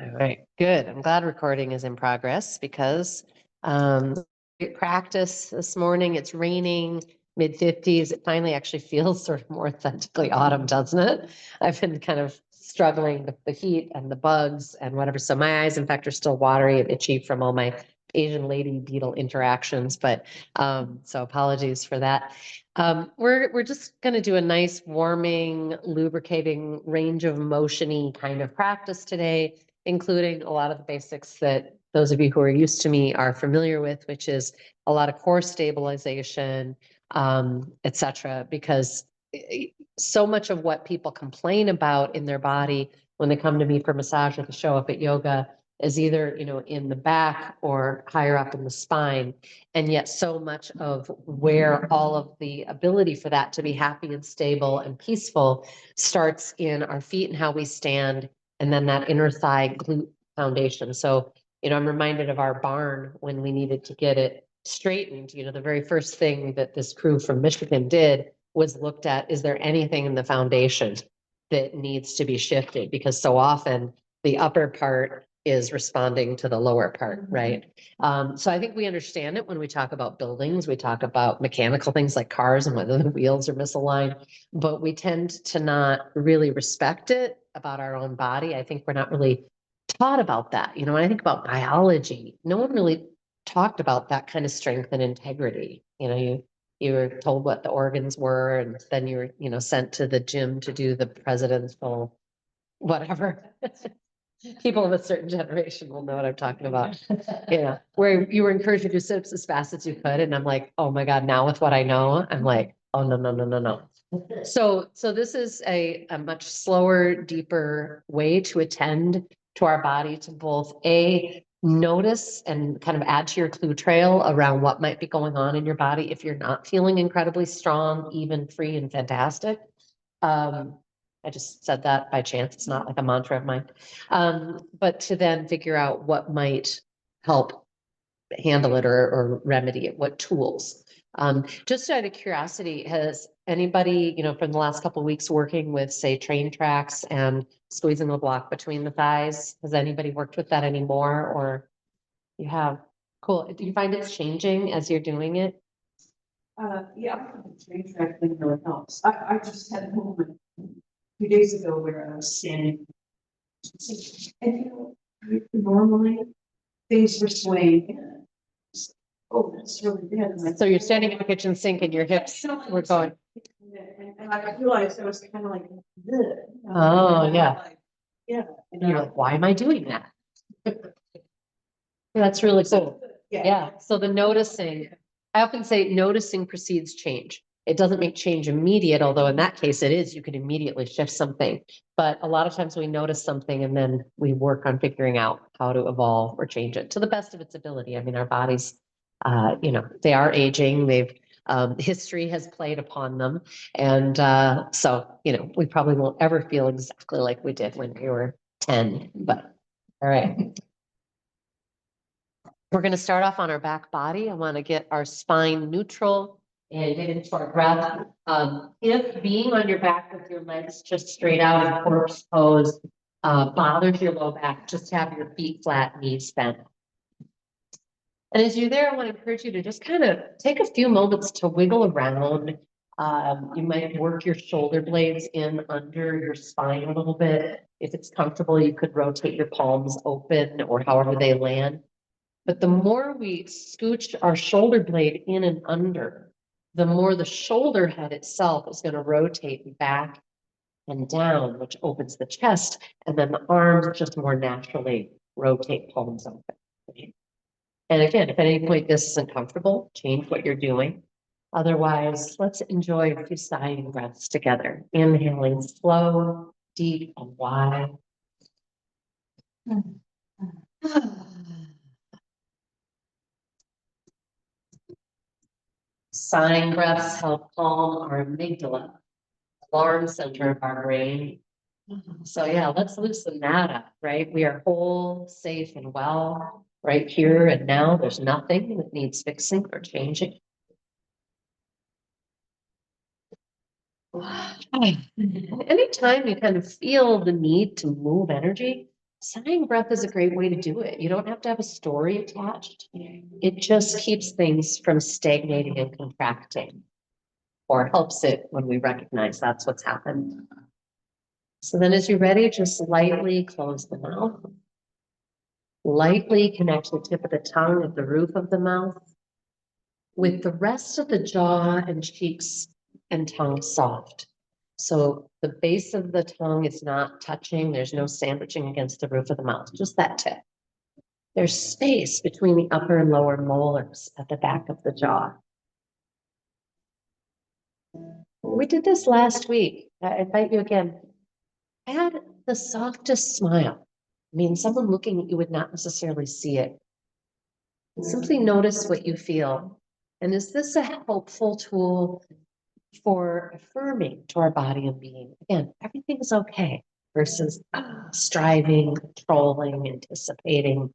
All right, good. I'm glad recording is in progress because great practice this morning. It's raining, mid-50s. It finally actually feels sort of more authentically autumn, doesn't it? I've been kind of struggling with the heat and the bugs and whatever. So my eyes, in fact, are still watery and itchy from all my Asian lady beetle interactions. But so apologies for that. We're just going to do a nice warming, lubricating, range of motiony kind of practice today, including a lot of the basics that those of you who are used to me are familiar with, which is a lot of core stabilization, etc. Because so much of what people complain about in their body when they come to me for massage or to show up at yoga is either, you know, in the back or higher up in the spine. And yet so much of where all of the ability for that to be happy and stable and peaceful starts in our feet and how we stand, and then that inner thigh glute foundation. So, you know, I'm reminded of our barn when we needed to get it straightened. You know, the very first thing that this crew from Michigan did was looked at, is there anything in the foundation that needs to be shifted? Because so often the upper part is responding to the lower part, right? So I think we understand it when we talk about buildings. We talk about mechanical things like cars and whether the wheels are misaligned, but we tend to not really respect it about our own body. I think we're not really taught about that. You know, when I think about biology, no one really talked about that kind of strength and integrity. You know, you were told what the organs were, and then you were, you know, sent to the gym to do the presidential whatever. People of a certain generation will know what I'm talking about. Yeah, where you were encouraged to do sit-ups as fast as you could, and I'm like, oh my God, now with what I know, I'm like, oh no, no, no, no, no. So this is a much slower, deeper way to attend to our body, to both notice and kind of add to your clue trail around what might be going on in your body if you're not feeling incredibly strong, even, free, and fantastic. I just said that by chance. It's not like a mantra of mine. But to then figure out what might help handle it or remedy it, what tools. Just out of curiosity, has anybody, you know, from the last couple of weeks working with, say, train tracks and squeezing the block between the thighs, has anybody worked with that anymore, or you have? Cool. Do you find it's changing as you're doing it? Yeah, I think the train track thing really helps. I just had a moment 2 days ago where I was standing, and you know, normally things were swaying. Oh, that's really good. So you're standing at the kitchen sink and your hips were going. And I realized I was kind of like, this. Oh, yeah. Like, yeah. And you're like, why am I doing that? That's really cool. Yeah. So the noticing, I often say noticing precedes change. It doesn't make change immediate, although in that case it is, you could immediately shift something. But a lot of times we notice something and then we work on figuring out how to evolve or change it to the best of its ability. I mean, our bodies, you know, they are aging. They've, history has played upon them. And so, you know, we probably won't ever feel exactly like we did when we were 10, but all right. We're going to start off on our back body. I want to get our spine neutral and get into our breath. If being on your back with your legs just straight out in corpse pose bothers your low back, just have your feet flat, knees bent. And as you're there, I want to encourage you to just kind of take a few moments to wiggle around. You might work your shoulder blades in under your spine a little bit. If it's comfortable, you could rotate your palms open or however they land. But the more we scooch our shoulder blade in and under, the more the shoulder head itself is going to rotate back and down, which opens the chest, and then the arms just more naturally rotate, palms open. And again, if at any point this isn't comfortable, change what you're doing. Otherwise, let's enjoy a few sighing breaths together. Inhaling slow, deep, and wide. Sighing breaths help calm our amygdala, alarm center of our brain. So yeah, let's loosen that up, right? We are whole, safe, and well right here and now. There's nothing that needs fixing or changing. Anytime you kind of feel the need to move energy, Sighing breath is a great way to do it. You don't have to have a story attached. It just keeps things from stagnating and contracting, or helps it when we recognize that's what's happened. So then as you're ready, just lightly close the mouth. Lightly connect the tip of the tongue with the roof of the mouth, with the rest of the jaw and cheeks and tongue soft. So the base of the tongue is not touching. There's no sandwiching against the roof of the mouth, just that tip. There's space between the upper and lower molars at the back of the jaw. We did this last week. I invite you again. Add the softest smile. I mean, someone looking at you would not necessarily see it. Simply notice what you feel. And is this a helpful tool for affirming to our body and being? Again, everything is okay versus striving, controlling, anticipating.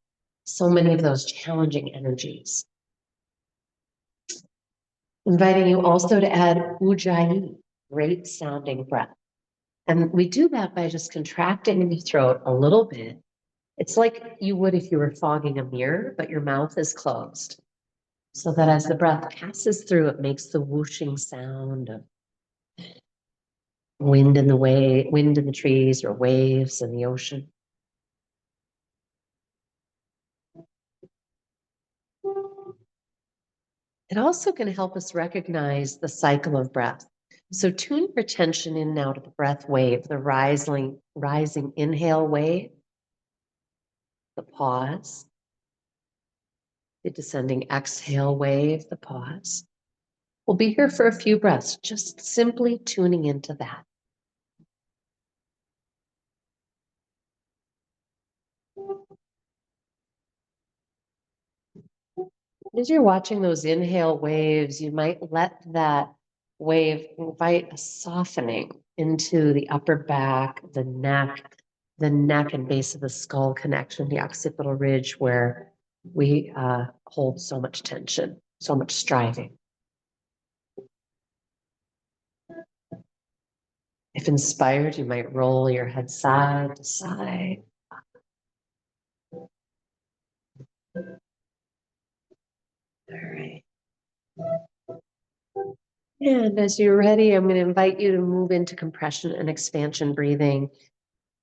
So many of those challenging energies. Inviting you also to add ujjayi, great sounding breath. And we do that by just contracting in the throat a little bit. It's like you would if you were fogging a mirror, but your mouth is closed. So that as the breath passes through, it makes the whooshing sound of wind in the trees, or waves in the ocean. It also can help us recognize the cycle of breath. So tune your attention in now to the breath wave, the rising inhale wave, the pause, the descending exhale wave, the pause. We'll be here for a few breaths, just simply tuning into that. As you're watching those inhale waves, you might let that wave invite a softening into the upper back, the neck and base of the skull connection, the occipital ridge, where we hold so much tension, so much striving. If inspired, you might roll your head side to side. All right. And as you're ready, I'm going to invite you to move into compression and expansion breathing.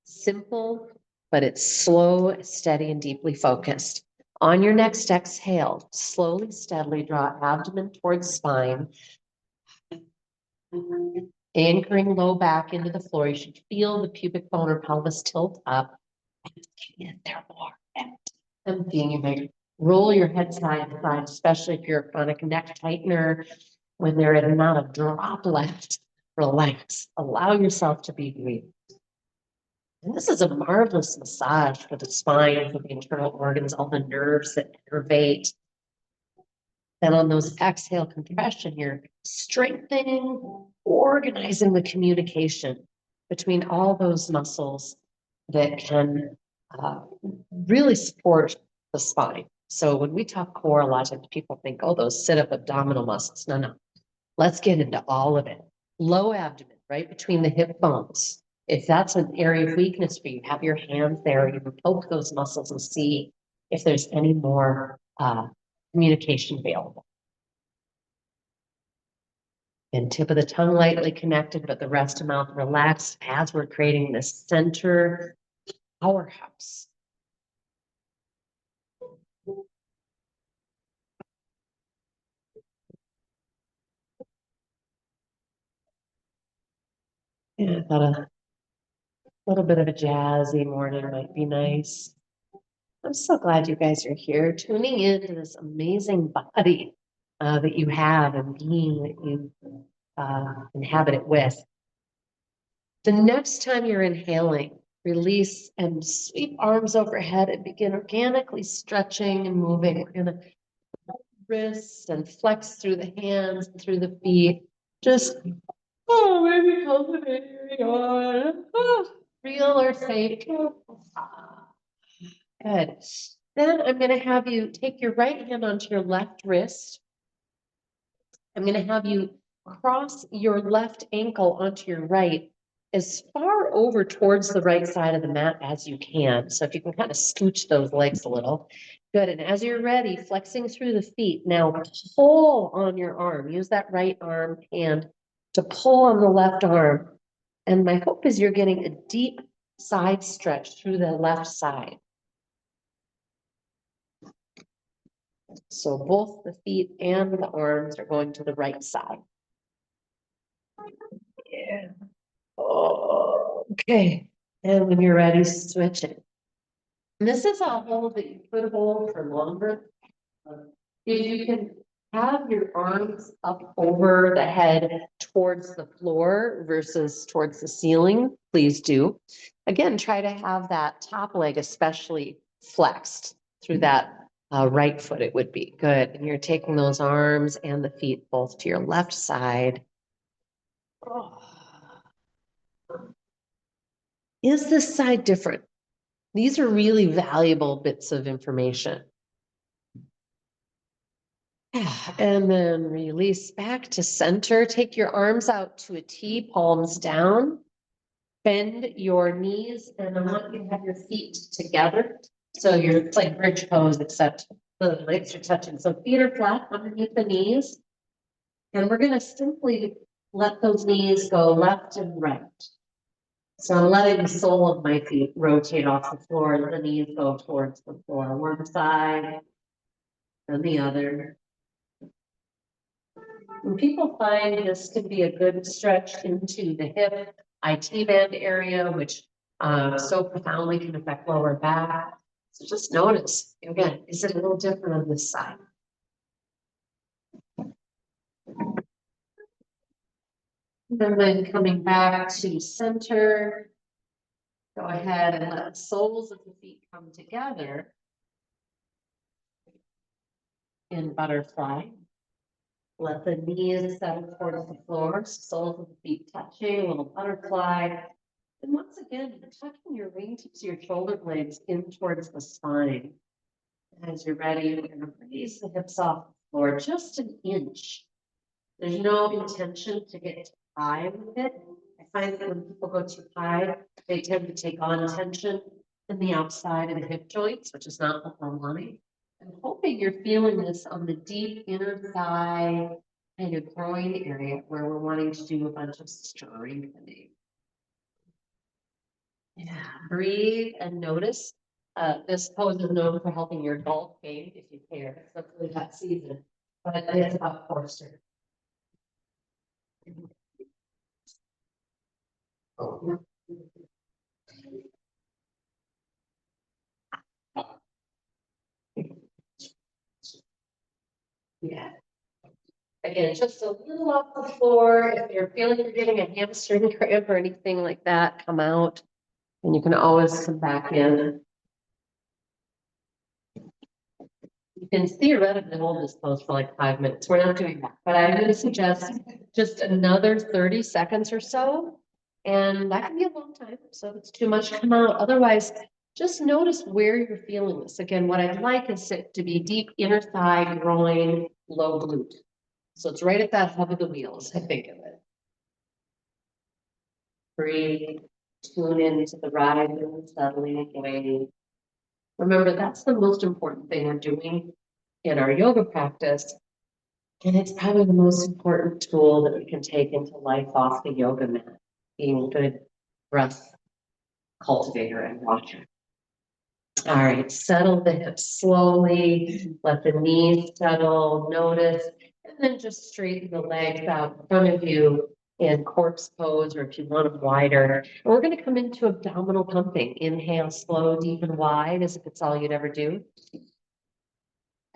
Simple, but it's slow, steady, and deeply focused. On your next exhale, slowly, steadily draw abdomen towards spine, anchoring low back into the floor. You should feel the pubic bone or pelvis tilt up. And there more. Emptying. You may roll your head side to side, especially if you're a chronic neck tightener. When there is not a drop left, relax. Allow yourself to be breathing. And this is a marvelous massage for the spine, for the internal organs, all the nerves that innervate. Then on those exhale compression, you're strengthening, organizing the communication between all those muscles that can really support the spine. So when we talk core, a lot of times people think, oh, those sit-up abdominal muscles. No. Let's get into all of it. Low abdomen, right between the hip bones. If that's an area of weakness for you, have your hands there. You can poke those muscles and see if there's any more communication available. And tip of the tongue lightly connected, but the rest of mouth relaxed as we're creating this center powerhouse. Yeah, I thought a little bit of a jazzy morning might be nice. I'm so glad you guys are here, tuning into this amazing body that you have and being that you inhabit it with. The next time you're inhaling, release and sweep arms overhead and begin organically stretching and moving. We're going to wrists and flex through the hands and through the feet. Just, maybe cultivating on. Real or fake. Good. Then I'm going to have you take your right hand onto your left wrist. I'm going to have you cross your left ankle onto your right as far over towards the right side of the mat as you can. So if you can kind of scooch those legs a little. Good, and as you're ready, flexing through the feet, now pull on your arm. Use that right arm hand to pull on the left arm. And my hope is you're getting a deep side stretch through the left side. So both the feet and the arms are going to the right side. Yeah. Okay. And when you're ready, switch it. And this is a hold that you could hold for longer. If you can have your arms up over the head towards the floor versus towards the ceiling, please do. Again, try to have that top leg especially flexed through that right foot. It would be good. And you're taking those arms and the feet both to your left side. Oh. Is this side different? These are really valuable bits of information. And then release back to center. Take your arms out to a T, palms down. Bend your knees, and I want you to have your feet together. So it's like bridge pose, except the legs are touching. So feet are flat underneath the knees. And we're gonna simply let those knees go left and right. So I'm letting the sole of my feet rotate off the floor, and the knees go towards the floor, one side and the other. And people find this to be a good stretch into the hip IT band area, which so profoundly can affect lower back. So just notice, again, is it a little different on this side? And then coming back to center, go ahead and let the soles of the feet come together in butterfly. Let the knees settle towards the floor, soles of the feet touching, a little butterfly. And once again, you're tucking your wingtips, your shoulder blades in towards the spine. As you're ready, we're gonna raise the hips off the floor just an inch. There's no intention to get too high with it. I find that when people go too high, they tend to take on tension in the outside of the hip joints, which is not what we're wanting. I'm hoping you're feeling this on the deep inner thigh kind of groin area where we're wanting to do a bunch of strengthening. Yeah, breathe and notice. This pose is known for helping your golf game if you care, especially that season. But it's about posture. Oh. Yeah. Again, just a little off the floor. If you're feeling you're getting a hamstring cramp or anything like that, come out. And you can always come back in. You can theoretically hold this pose for like 5 minutes. We're not doing that, but I'm going to suggest just another 30 seconds or so. And that can be a long time. So if it's too much, come out. Otherwise, just notice where you're feeling this. Again, what I'd like is it to be deep inner thigh, groin, low glute. So it's right at that hub of the wheels, I think of it. Breathe, tune into the rising, settling away. Remember, that's the most important thing we're doing in our yoga practice. And it's probably the most important tool that we can take into life off the yoga mat, being a good breath cultivator and watcher. All right, settle the hips slowly, let the knees settle, notice, and then just straighten the legs out in front of you in corpse pose, or if you want them wider. And we're going to come into abdominal pumping. Inhale, slow, deep, and wide, as if it's all you'd ever do.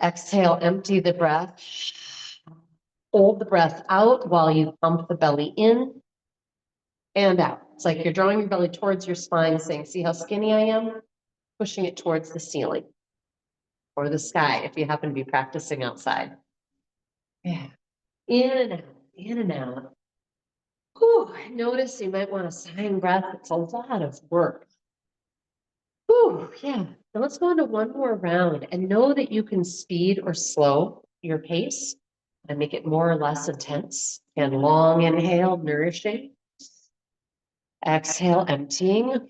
Exhale, empty the breath. Hold the breath out while you pump the belly in and out. It's like you're drawing your belly towards your spine, saying, see how skinny I am? Pushing it towards the ceiling or the sky if you happen to be practicing outside. Yeah. In and out, in and out. Whew. Notice you might want a sighing breath. It's a lot of work. Whew. Yeah. Now let's go into one more round and know that you can speed or slow your pace and make it more or less intense. And long inhale, nourishing. Exhale, emptying.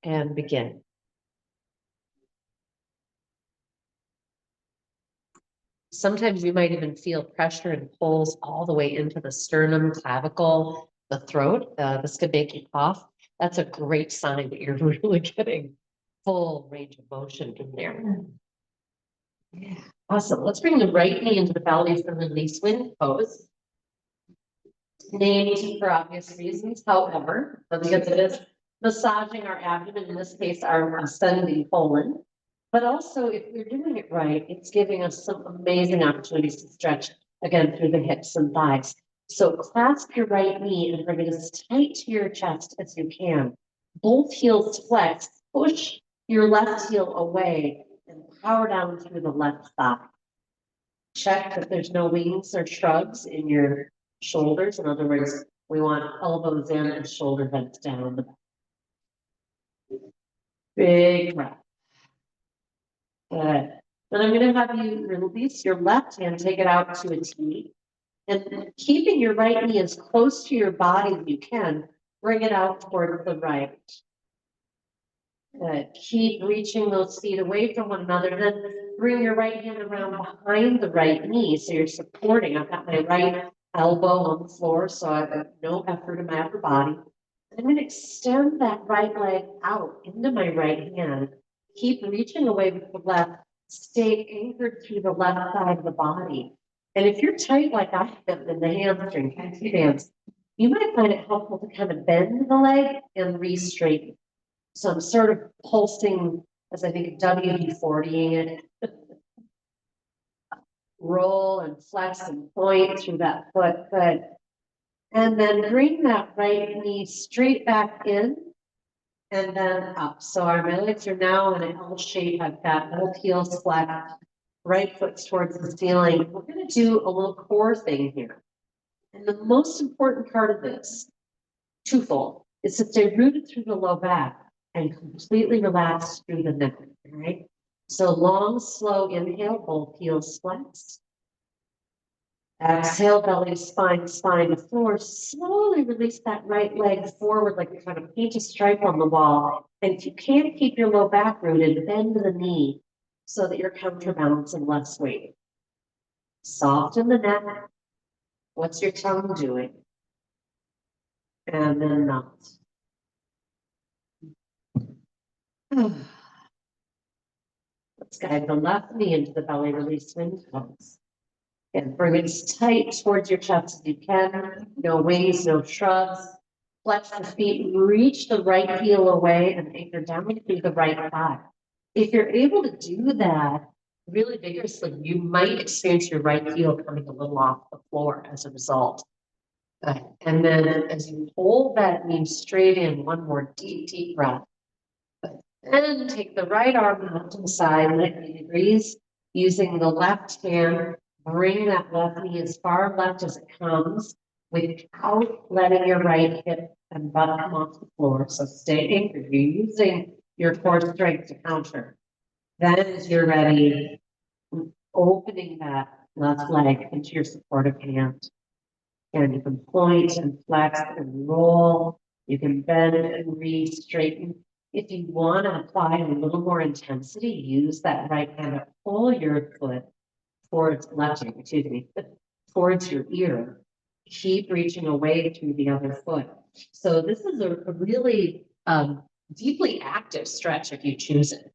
And begin. Sometimes you might even feel pressure and pulls all the way into the sternum, clavicle, the throat, the scabic cough. That's a great sign that you're really getting full range of motion in there. Yeah, awesome. Let's bring the right knee into the belly for the release wind pose. Named for obvious reasons, however, because it is massaging our abdomen, in this case, our ascending colon. But also, if we're doing it right, it's giving us some amazing opportunities to stretch again through the hips and thighs. So clasp your right knee and bring it as tight to your chest as you can. Both heels flex, push your left heel away and power down through the left thigh. Check that there's no wings or shrugs in your shoulders. In other words, we want elbows in and shoulder heads down. Big breath. Good. Then I'm going to have you release your left hand, take it out to a T, and keeping your right knee as close to your body as you can, bring it out toward the right. Good. Keep reaching those feet away from one another. Then bring your right hand around behind the right knee, so you're supporting. I've got my right elbow on the floor, so I've got no effort in my upper body. I'm going to extend that right leg out into my right hand. Keep reaching away with the left. Stay anchored through the left side of the body. And if you're tight like I am in the hamstring, fancy dance, you might find it helpful to kind of bend the leg and re-straighten. So I'm sort of pulsing, as I think WD-40ing it. Roll and flex and point through that foot. Good. And then bring that right knee straight back in and then up. So our legs are now in an L shape. I've got both heels flat, right foot towards the ceiling. We're going to do a little core thing here. And the most important part of this, twofold, is to stay rooted through the low back and completely relaxed through the neck, all right? So long, slow inhale, both heels flex. Exhale, belly, spine to floor. Slowly release that right leg forward like you're trying to paint a stripe on the wall. And if you can't keep your low back rooted, bend the knee so that you're counterbalancing less weight. Soften the neck. What's your tongue doing? And then not. Let's guide the left knee into the belly, release wind pose. And bring it as tight towards your chest as you can. No wings, no shrugs. Flex the feet, reach the right heel away and anchor down through the right thigh. If you're able to do that really vigorously, you might experience your right heel coming a little off the floor as a result. And then as you hold that knee straight in, one more deep breath. And take the right arm out to the side, 90 degrees, using the left hand. Bring that left knee as far left as it comes without letting your right hip and butt come off the floor. So stay anchored. You're using your core strength to counter. Then as you're ready, opening that left leg into your supportive hand. And you can point and flex and roll. You can bend and re-straighten. If you want to apply a little more intensity, use that right hand to pull your foot towards towards your ear. Keep reaching away through the other foot. So this is a really deeply active stretch if you choose it.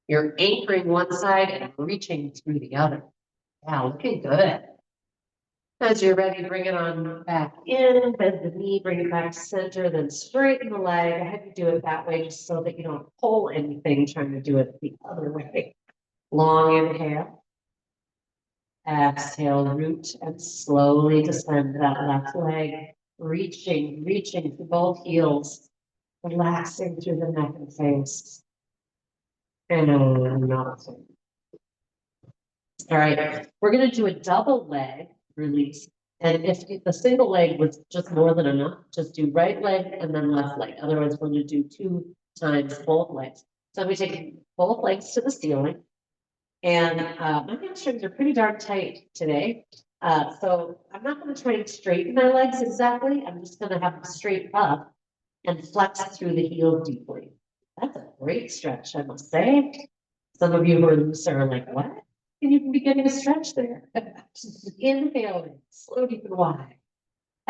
You're anchoring one side and reaching through the other. Yeah, looking good. As you're ready, bring it on back in, bend the knee, bring it back to center, then straighten the leg. I have you do it that way just so that you don't pull anything trying to do it the other way. Long inhale. Exhale, root and slowly descend that left leg, reaching through both heels, relaxing through the neck and face. And nothing. All right, we're going to do a double leg release. And if the single leg was just more than enough, just do right leg and then left leg. Otherwise, we're going to do 2 times both legs. So we take both legs to the ceiling. And my hamstrings are pretty darn tight today. So I'm not gonna try and straighten my legs exactly. I'm just gonna have them straight up and flex through the heel deeply. That's a great stretch, I must say. Some of you who are looser are like, what? And you can be getting a stretch there. Inhaling, slow, deep, and wide.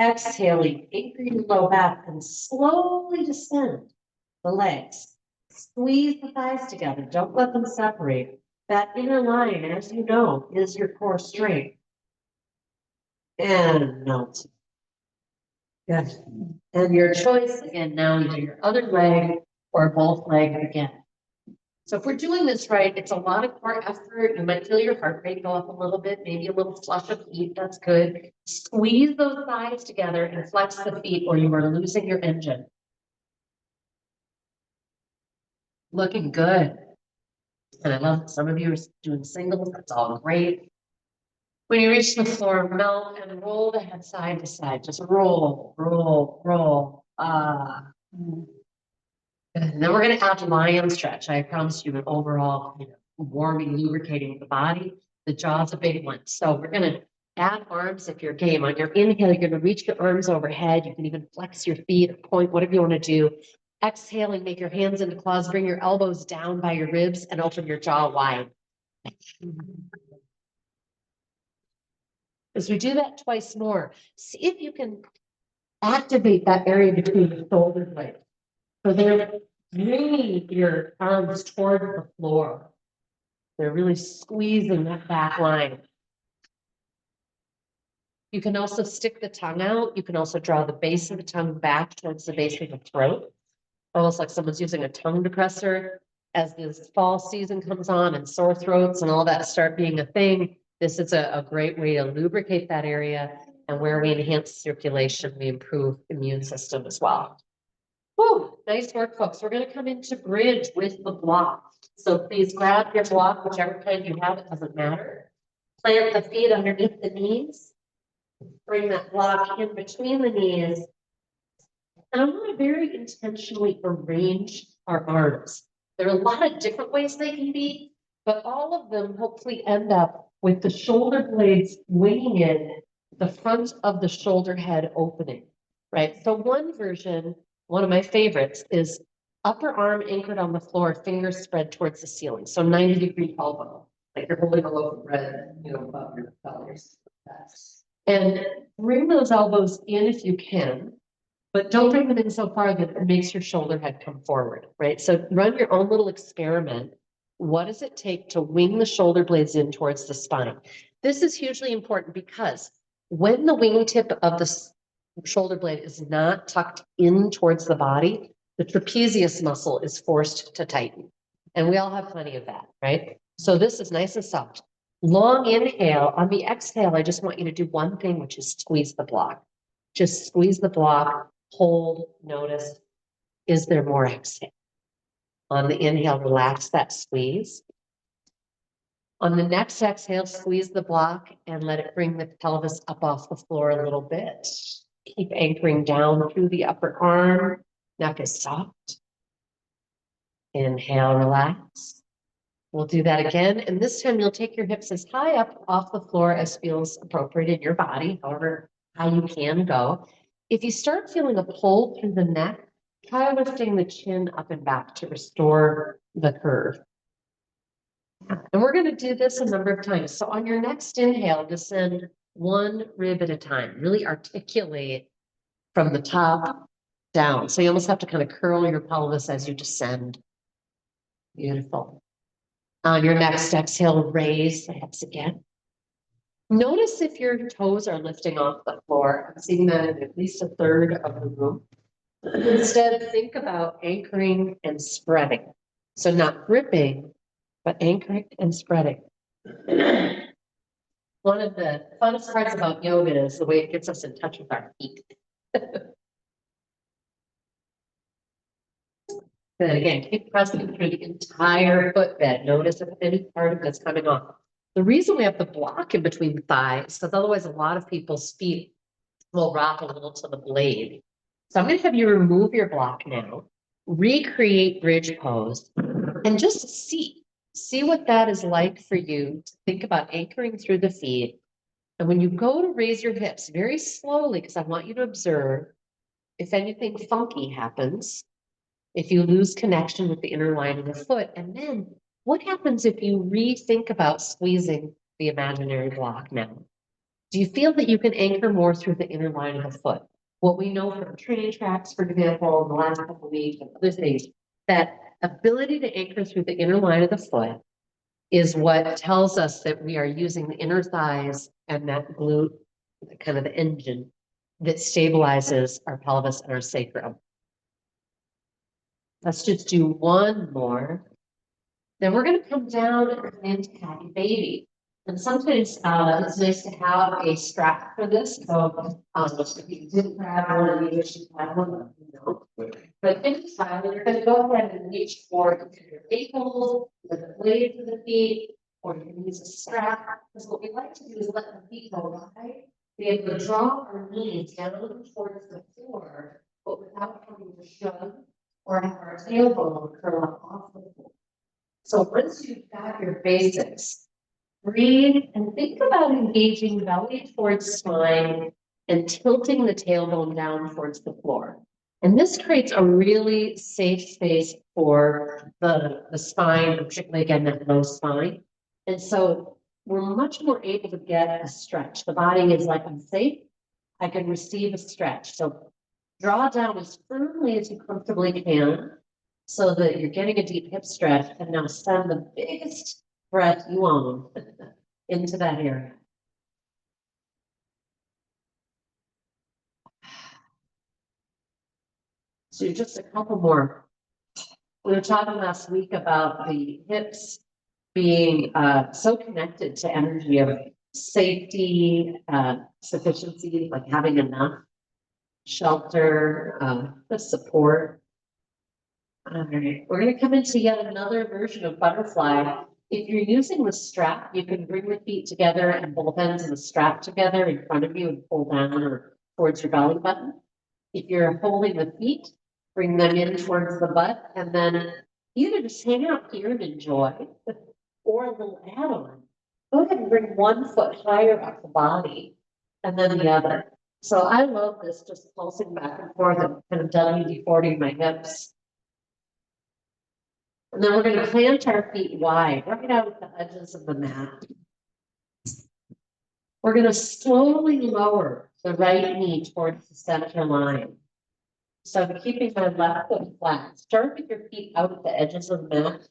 Exhaling, anchor your low back and slowly descend the legs. Squeeze the thighs together. Don't let them separate. That inner line, as you know, is your core strength. And melt. Good. And your choice again, now either your other leg or both legs again. So if we're doing this right, it's a lot of core effort. You might feel your heart rate go up a little bit, maybe a little flush of heat. That's good. Squeeze those thighs together and flex the feet or you are losing your engine. Looking good. And I love some of you are doing singles. That's all great. When you reach the floor, melt and roll the head side to side. Just roll, roll, roll. And then we're going to add lion stretch. I promise you an overall, warming, lubricating the body. The jaw's a big one. So we're going to add arms if you're game. On your inhale, you're going to reach your arms overhead. You can even flex your feet, point, whatever you want to do. Exhaling, make your hands into claws, bring your elbows down by your ribs and open your jaw wide. As we do that twice more, see if you can activate that area between the shoulder blades. So they're bringing your arms toward the floor. They're really squeezing that back line. You can also stick the tongue out. You can also draw the base of the tongue back towards the base of the throat. Almost like someone's using a tongue depressor. As this fall season comes on and sore throats and all that start being a thing, this is a great way to lubricate that area. And where we enhance circulation, we improve immune system as well. Whew, nice work, folks. We're going to come into bridge with the block. So please grab your block, whichever kind you have, it doesn't matter. Plant the feet underneath the knees. Bring that block in between the knees. And I want to very intentionally arrange our arms. There are a lot of different ways they can be, but all of them hopefully end up with the shoulder blades winging in, the front of the shoulder head opening, right? So one version, one of my favorites, is upper arm anchored on the floor, fingers spread towards the ceiling. So 90-degree elbow, like you're holding a loaf of bread, above your shoulders. And bring those elbows in if you can. But don't bring them in so far that it makes your shoulder head come forward, right? So run your own little experiment. What does it take to wing the shoulder blades in towards the spine? This is hugely important because when the wingtip of the shoulder blade is not tucked in towards the body, the trapezius muscle is forced to tighten. And we all have plenty of that, right? So this is nice and soft. Long inhale. On the exhale, I just want you to do one thing, which is squeeze the block. Just squeeze the block. Hold, notice, is there more exhale? On the inhale, relax that squeeze. On the next exhale, squeeze the block and let it bring the pelvis up off the floor a little bit. Keep anchoring down through the upper arm. Neck is soft. Inhale, relax. We'll do that again. And this time you'll take your hips as high up off the floor as feels appropriate in your body, however high you can go. If you start feeling a pull through the neck, try lifting the chin up and back to restore the curve. And we're going to do this a number of times. So on your next inhale, descend one rib at a time. Really articulate from the top down. So you almost have to kind of curl your pelvis as you descend. Beautiful. On your next exhale, raise the hips again. Notice if your toes are lifting off the floor. I'm seeing that in at least a third of the room. Instead, think about anchoring and spreading. So not gripping, but anchoring and spreading. One of the funnest parts about yoga is the way it gets us in touch with our feet. Then again, keep pressing through the entire footbed. Notice if any part of it's coming off. The reason we have the block in between the thighs, because otherwise a lot of people's feet will rock a little to the blade. So I'm going to have you remove your block now, recreate bridge pose, and just see what that is like for you to think about anchoring through the feet And when you go to raise your hips very slowly, because I want you to observe if anything funky happens, if you lose connection with the inner line of the foot, and then what happens if you rethink about squeezing the imaginary block now? Do you feel that you can anchor more through the inner line of the foot? What we know from train tracks, for example, in the last couple of weeks and other things, that ability to anchor through the inner line of the foot is what tells us that we are using the inner thighs and that glute, kind of the engine that stabilizes our pelvis and our sacrum. Let's just do one more. Then we're going to come down and into happy baby. And sometimes it's nice to have a strap for this. So if you didn't grab one of these, you should have one. But inside, you're going to go ahead and reach for your ankles, the blades of the feet, or you can use a strap. Because what we like to do is let the feet go wide. Be able to draw our knees down towards the floor, but without having to shove or have our tailbone curl up off the floor. So once you've got your basics, breathe and think about engaging belly towards spine and tilting the tailbone down towards the floor. And this creates a really safe space for the spine, particularly again, that low spine. And so we're much more able to get a stretch. The body is like, I'm safe, I can receive a stretch. So draw down as firmly as you comfortably can so that you're getting a deep hip stretch, and now send the biggest breath you own into that area. So just a couple more. We were talking last week about the hips being so connected to energy of safety, sufficiency, like having enough shelter, the support. All right, we're going to come into yet another version of butterfly. If you're using the strap, you can bring the feet together and both ends of the strap together in front of you and pull down or towards your belly button. If you're holding the feet, bring them in towards the butt, and then either just hang out here and enjoy, or a little add-on. Go ahead and bring one foot higher up the body and then the other. So I love this, just pulsing back and forth and kind of WD-40 my hips. And then we're going to plant our feet wide, right out at the edges of the mat. We're going to slowly lower the right knee towards the center line. So I'm keeping my left foot flat. Start with your feet out at the edges of the mat.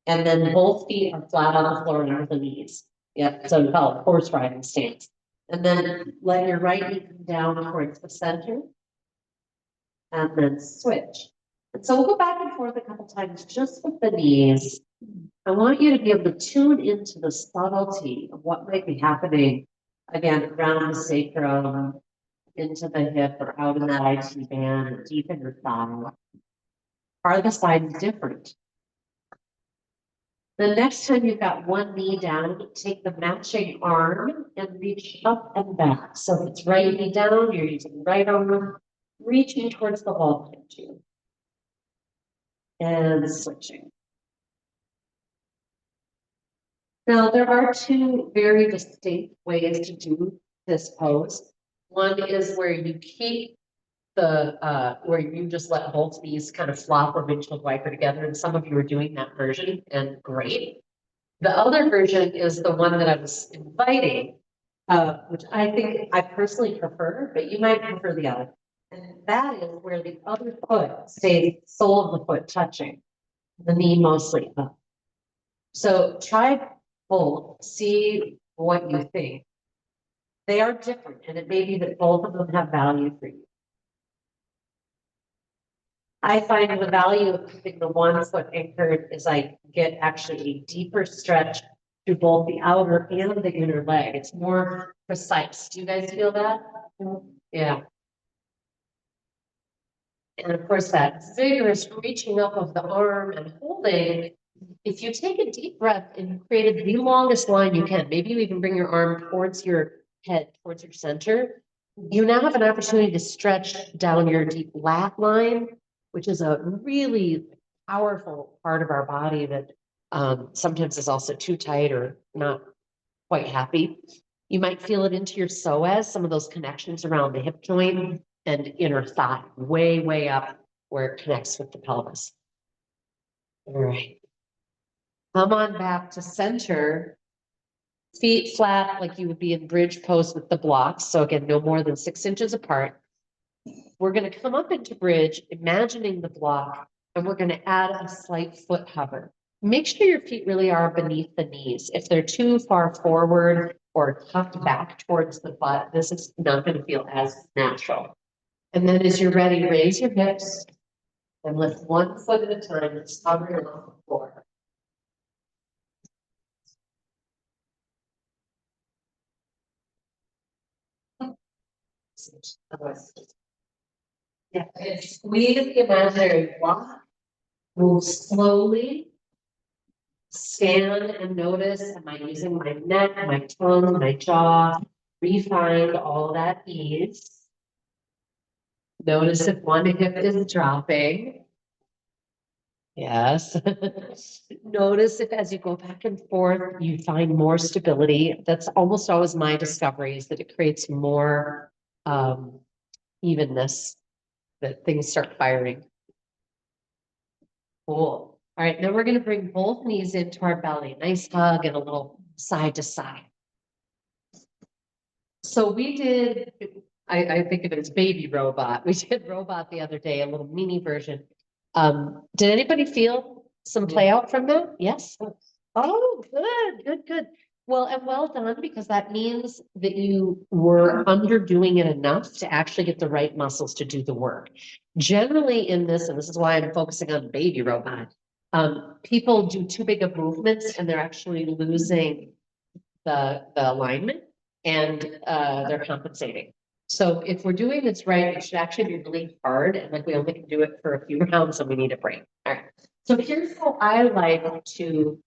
And then both feet are flat on the floor under the knees. Yep, so we call it horse riding stance. And then let your right knee come down towards the center. And then switch. And so we'll go back and forth a couple times just with the knees. I want you to be able to tune into the subtlety of what might be happening, again, around the sacrum, into the hip, or out in that IT band, or deep in your thigh. Are the sides different? The next time you've got one knee down, take the matching arm and reach up and back. So if it's right knee down, you're using the right arm, reaching towards the wall too. And switching. Now, there are two very distinct ways to do this pose. One is where you keep the, where you just let both knees kind of flop or windshield wiper together. And some of you are doing that version, and great. The other version is the one that I was inviting, which I think I personally prefer, but you might prefer the other. And that is where the other foot stays, sole of the foot touching, the knee mostly up. So try both, see what you think. They are different, and it may be that both of them have value for you. I find the value of keeping the one foot anchored is I get actually a deeper stretch through both the outer and the inner leg. It's more precise. Do you guys feel that? Yeah. And of course, that vigorous reaching up of the arm and holding. If you take a deep breath and create the longest line you can, maybe you even bring your arm towards your head, towards your center, you now have an opportunity to stretch down your deep lat line, which is a really powerful part of our body that sometimes is also too tight or not quite happy. You might feel it into your psoas, some of those connections around the hip joint and inner thigh, way, way up where it connects with the pelvis. All right. Come on back to center. Feet flat like you would be in bridge pose with the blocks. So again, no more than 6 inches apart. We're going to come up into bridge, imagining the block, and we're going to add a slight foot hover. Make sure your feet really are beneath the knees. If they're too far forward or tucked back towards the butt, this is not going to feel as natural. And then as you're ready, raise your hips and lift 1 foot at a time, just hovering off the floor. Yeah, squeeze the imaginary block, move slowly, scan and notice, am I using my neck, my tongue, my jaw, refind all that ease. Notice if one hip is dropping. Yes. Notice if as you go back and forth, you find more stability. That's almost always my discovery, is that it creates more evenness, that things start firing. Cool. All right, now we're going to bring both knees into our belly. Nice hug and a little side to side. So we did, I think of it as baby robot. We did robot the other day, a little mini version. Did anybody feel some play out from that? Yes. Oh, good. Well, and well done, because that means that you were underdoing it enough to actually get the right muscles to do the work. Generally in this, and this is why I'm focusing on baby robot, people do too big of movements and they're actually losing the alignment, and they're compensating. So if we're doing this right, it should actually be really hard, and like we only can do it for a few rounds and we need a break. All right. So here's how I like to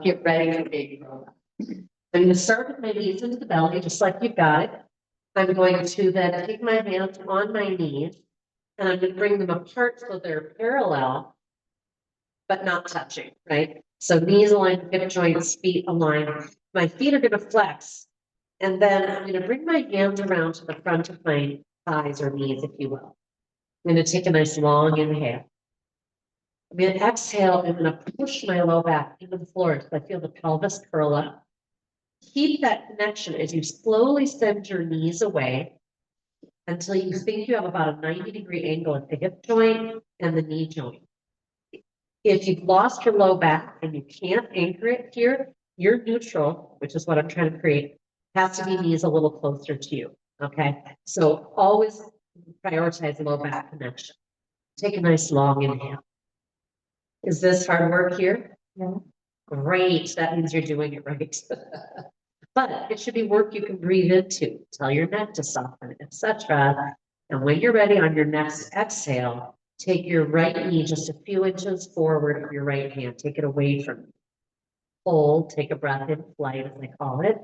get ready for baby robot. I'm going to start with my knees into the belly, just like you've got it. I'm going to then take my hands on my knees, and I'm going to bring them apart so they're parallel, but not touching, right? So knees aligned, hip joints, feet aligned. My feet are going to flex. And then I'm going to bring my hands around to the front of my thighs or knees, if you will. I'm going to take a nice long inhale. I'm going to exhale. I'm going to push my low back into the floor until I feel the pelvis curl up. Keep that connection as you slowly send your knees away until you think you have about a 90-degree angle at the hip joint and the knee joint. If you've lost your low back and you can't anchor it here, your neutral, which is what I'm trying to create, has to be knees a little closer to you. Okay. So always prioritize low back connection. Take a nice long inhale. Is this hard work here? Yeah. Great. That means you're doing it right. But it should be work you can breathe into. Tell your neck to soften, etc. And when you're ready on your next exhale, take your right knee just a few inches forward of your right hand. Take it away from you. Hold, take a breath in, flight, as they call it.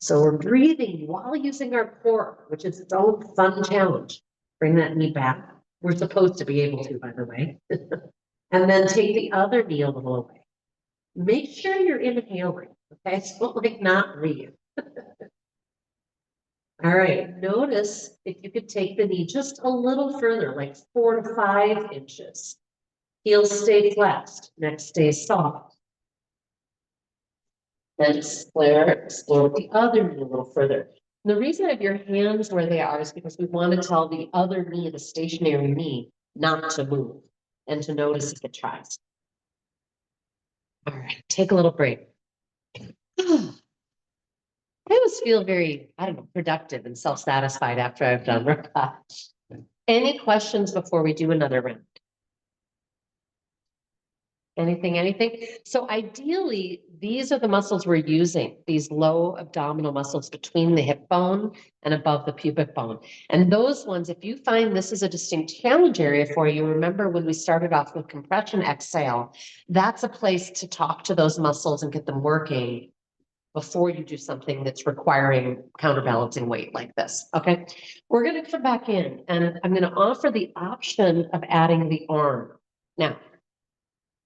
So we're breathing while using our core, which is its own fun challenge. Bring that knee back. We're supposed to be able to, by the way. And then take the other knee a little away. Make sure you're inhaling, okay? So like not breathe. All right, notice if you could take the knee just a little further, like 4 to 5 inches. Heels stay flexed, neck stays soft. Then explore the other knee a little further. And the reason I have your hands where they are is because we want to tell the other knee, the stationary knee, not to move and to notice if it tries. All right, take a little break. I always feel very, productive and self-satisfied after I've done workout. Any questions before we do another round? Anything? So ideally, these are the muscles we're using, these low abdominal muscles between the hip bone and above the pubic bone. And those ones, if you find this is a distinct challenge area for you, remember when we started off with compression exhale, that's a place to talk to those muscles and get them working before you do something that's requiring counterbalancing weight like this, okay? We're gonna come back in and I'm gonna offer the option of adding the arm. Now,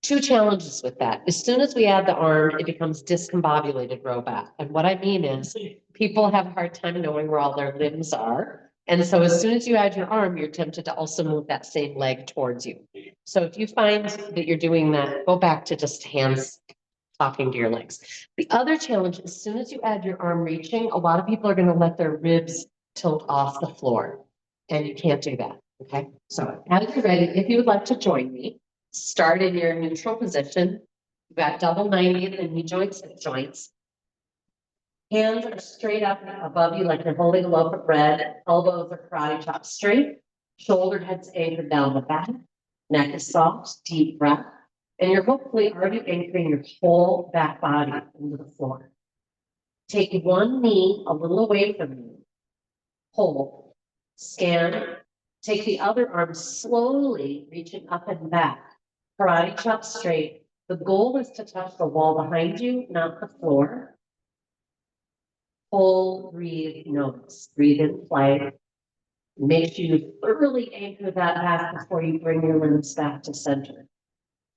Two challenges with that. As soon as we add the arm, it becomes discombobulated row back. And what I mean is people have a hard time knowing where all their limbs are. And so as soon as you add your arm, you're tempted to also move that same leg towards you. So if you find that you're doing that, go back to just hands talking to your legs. The other challenge, as soon as you add your arm reaching, a lot of people are going to let their ribs tilt off the floor. And you can't do that. Okay. So as you're ready, if you would like to join me, start in your neutral position. You've got double 90 in the knee joints and joints. Hands are straight up above you like you're holding a loaf of bread. Elbows are karate chop straight. Shoulder heads anchored down the back. Neck is soft, deep breath. And you're hopefully already anchoring your whole back body into the floor. Take one knee a little away from you. Hold. Scan. Take the other arm slowly, reaching up and back. Karate chop straight. The goal is to touch the wall behind you, not the floor. Hold, breathe, notice. Breathe in flight. Make sure you thoroughly anchor that back before you bring your limbs back to center.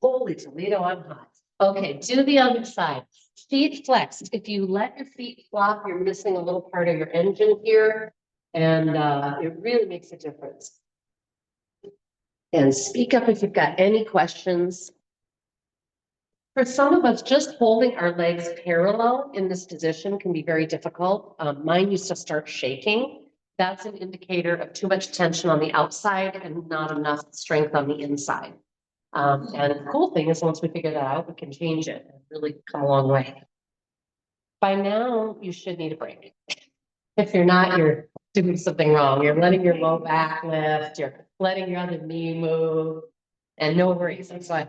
Holy Toledo, I'm hot. Okay, do the other side. Feet flexed. If you let your feet flop, you're missing a little part of your engine here. And it really makes a difference. And speak up if you've got any questions. For some of us, just holding our legs parallel in this position can be very difficult. Mine used to start shaking. That's an indicator of too much tension on the outside and not enough strength on the inside. And the cool thing is once we figure that out, we can change it and really come a long way. By now, you should need a break. If you're not, you're doing something wrong. You're letting your low back lift, you're letting your other knee move, and no worries. That's why.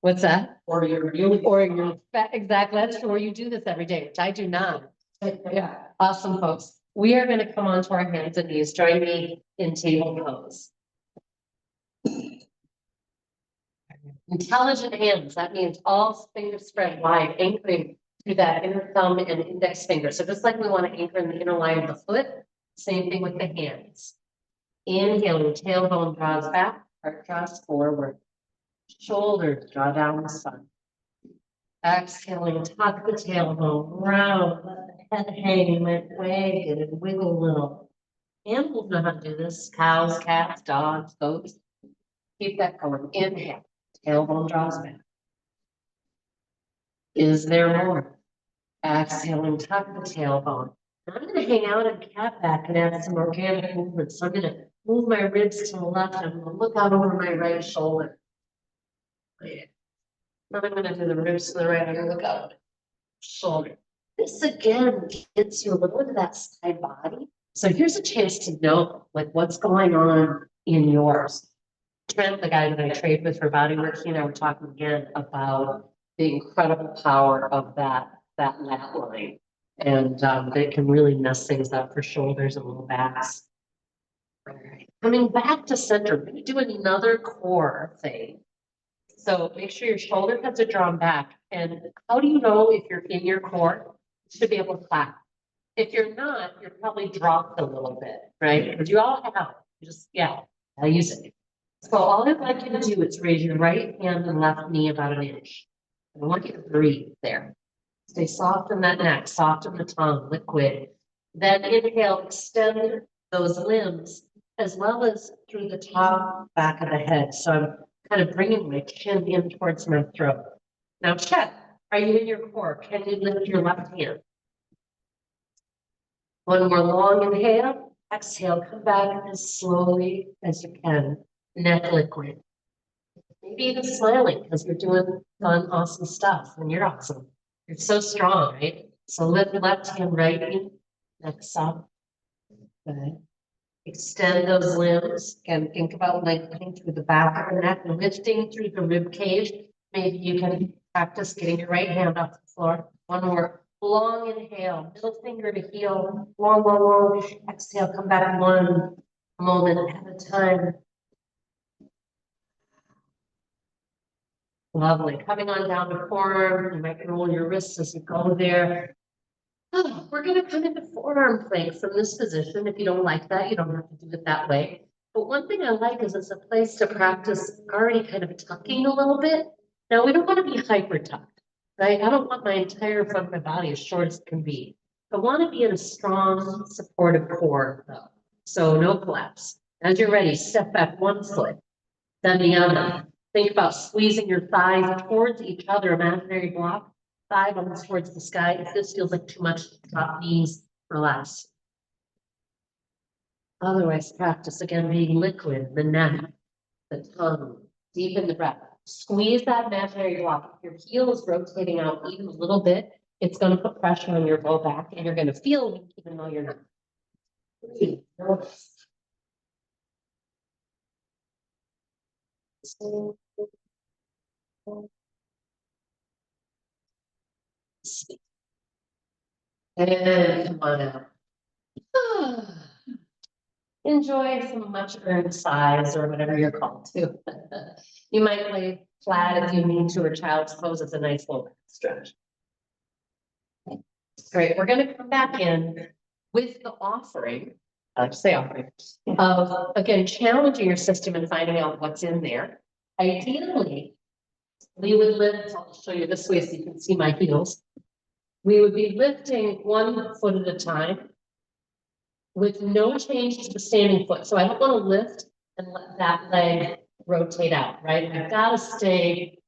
What's that? Or you're exactly. That's where you do this every day, which I do not. Yeah, awesome, folks. We are going to come onto our hands and knees. Join me in table pose. Intelligent hands. That means all fingers spread wide, anchoring to that inner thumb and index finger. So just like we want to anchor in the inner line of the foot, same thing with the hands. Inhaling, tailbone draws back, heart draws forward. Shoulders draw down the spine. Exhaling, tuck the tailbone, round, let the head hang, let wag it and wiggle a little. Animals know how to do this. Cows, cats, dogs, goats. Keep that going. Inhale, tailbone draws back. Is there more? Exhaling, tuck the tailbone. I'm going to hang out and cat back and add some organic movement. So I'm going to move my ribs to the left. I'm going to look out over my right shoulder. Then I'm going to do the ribs to the right. I'm going to look out shoulder. This again gets you a little bit of that side body. So here's a chance to know like what's going on in yours. Trent, the guy that I trade with for bodywork, he and I were talking again about the incredible power of that lat line. And it can really mess things up for shoulders and low backs. All right. Coming back to center, we're going to do another core thing. So make sure your shoulder heads are drawn back. And how do you know if you're in your core? You should be able to clap. If you're not, you're probably dropped a little bit, right? Because you all have, I use it. So all I'd like you to do is raise your right hand and left knee about an inch. I want you to breathe there. Stay soft in that neck, soft in the tongue, liquid. Then inhale, extend those limbs as well as through the top back of the head. So I'm kind of bringing my chin in towards my throat. Now check, are you in your core? Can you lift your left hand? One more long inhale, exhale, come back as slowly as you can, neck liquid. Maybe even smiling because you're doing fun, awesome stuff and you're awesome. You're so strong, right? So lift left hand, right knee, next up. Good. Extend those limbs and think about lengthening through the back of the neck, lifting through the rib cage. Maybe you can practice getting your right hand off the floor. One more long inhale, middle finger to heel, long, long, long. Exhale, come back one moment at a time. Lovely. Coming on down to forearm, you might roll your wrists as you go there. Oh, we're going to come into forearm plank from this position. If you don't like that, you don't have to do it that way. But one thing I like is it's a place to practice already kind of tucking a little bit. Now, we don't want to be hyper tucked, right? I don't want my entire front of my body as short as it can be. I want to be in a strong, supportive core, though. So no collapse. As you're ready, step back one foot, then the other. Think about squeezing your thighs towards each other, imaginary block, thigh bones towards the sky. If this feels like too much, drop knees, relax. Otherwise, practice again being liquid, the neck, the tongue, deepen the breath. Squeeze that imaginary block. If your heel is rotating out even a little bit, it's going to put pressure on your low back and you're going to feel weak even though you're not. Breathe. And come on out. Enjoy some much earned sighs or whatever you're called to. You might lay flat if you need to, or child's pose. It's a nice little stretch. Great, we're gonna come back in with the offering, I like to say offering, of, again, challenging your system and finding out what's in there. Ideally, we would lift, I'll show you this way so you can see my heels. We would be lifting 1 foot at a time with no change to the standing foot. So I don't want to lift and let that leg rotate out, right? I've got to stay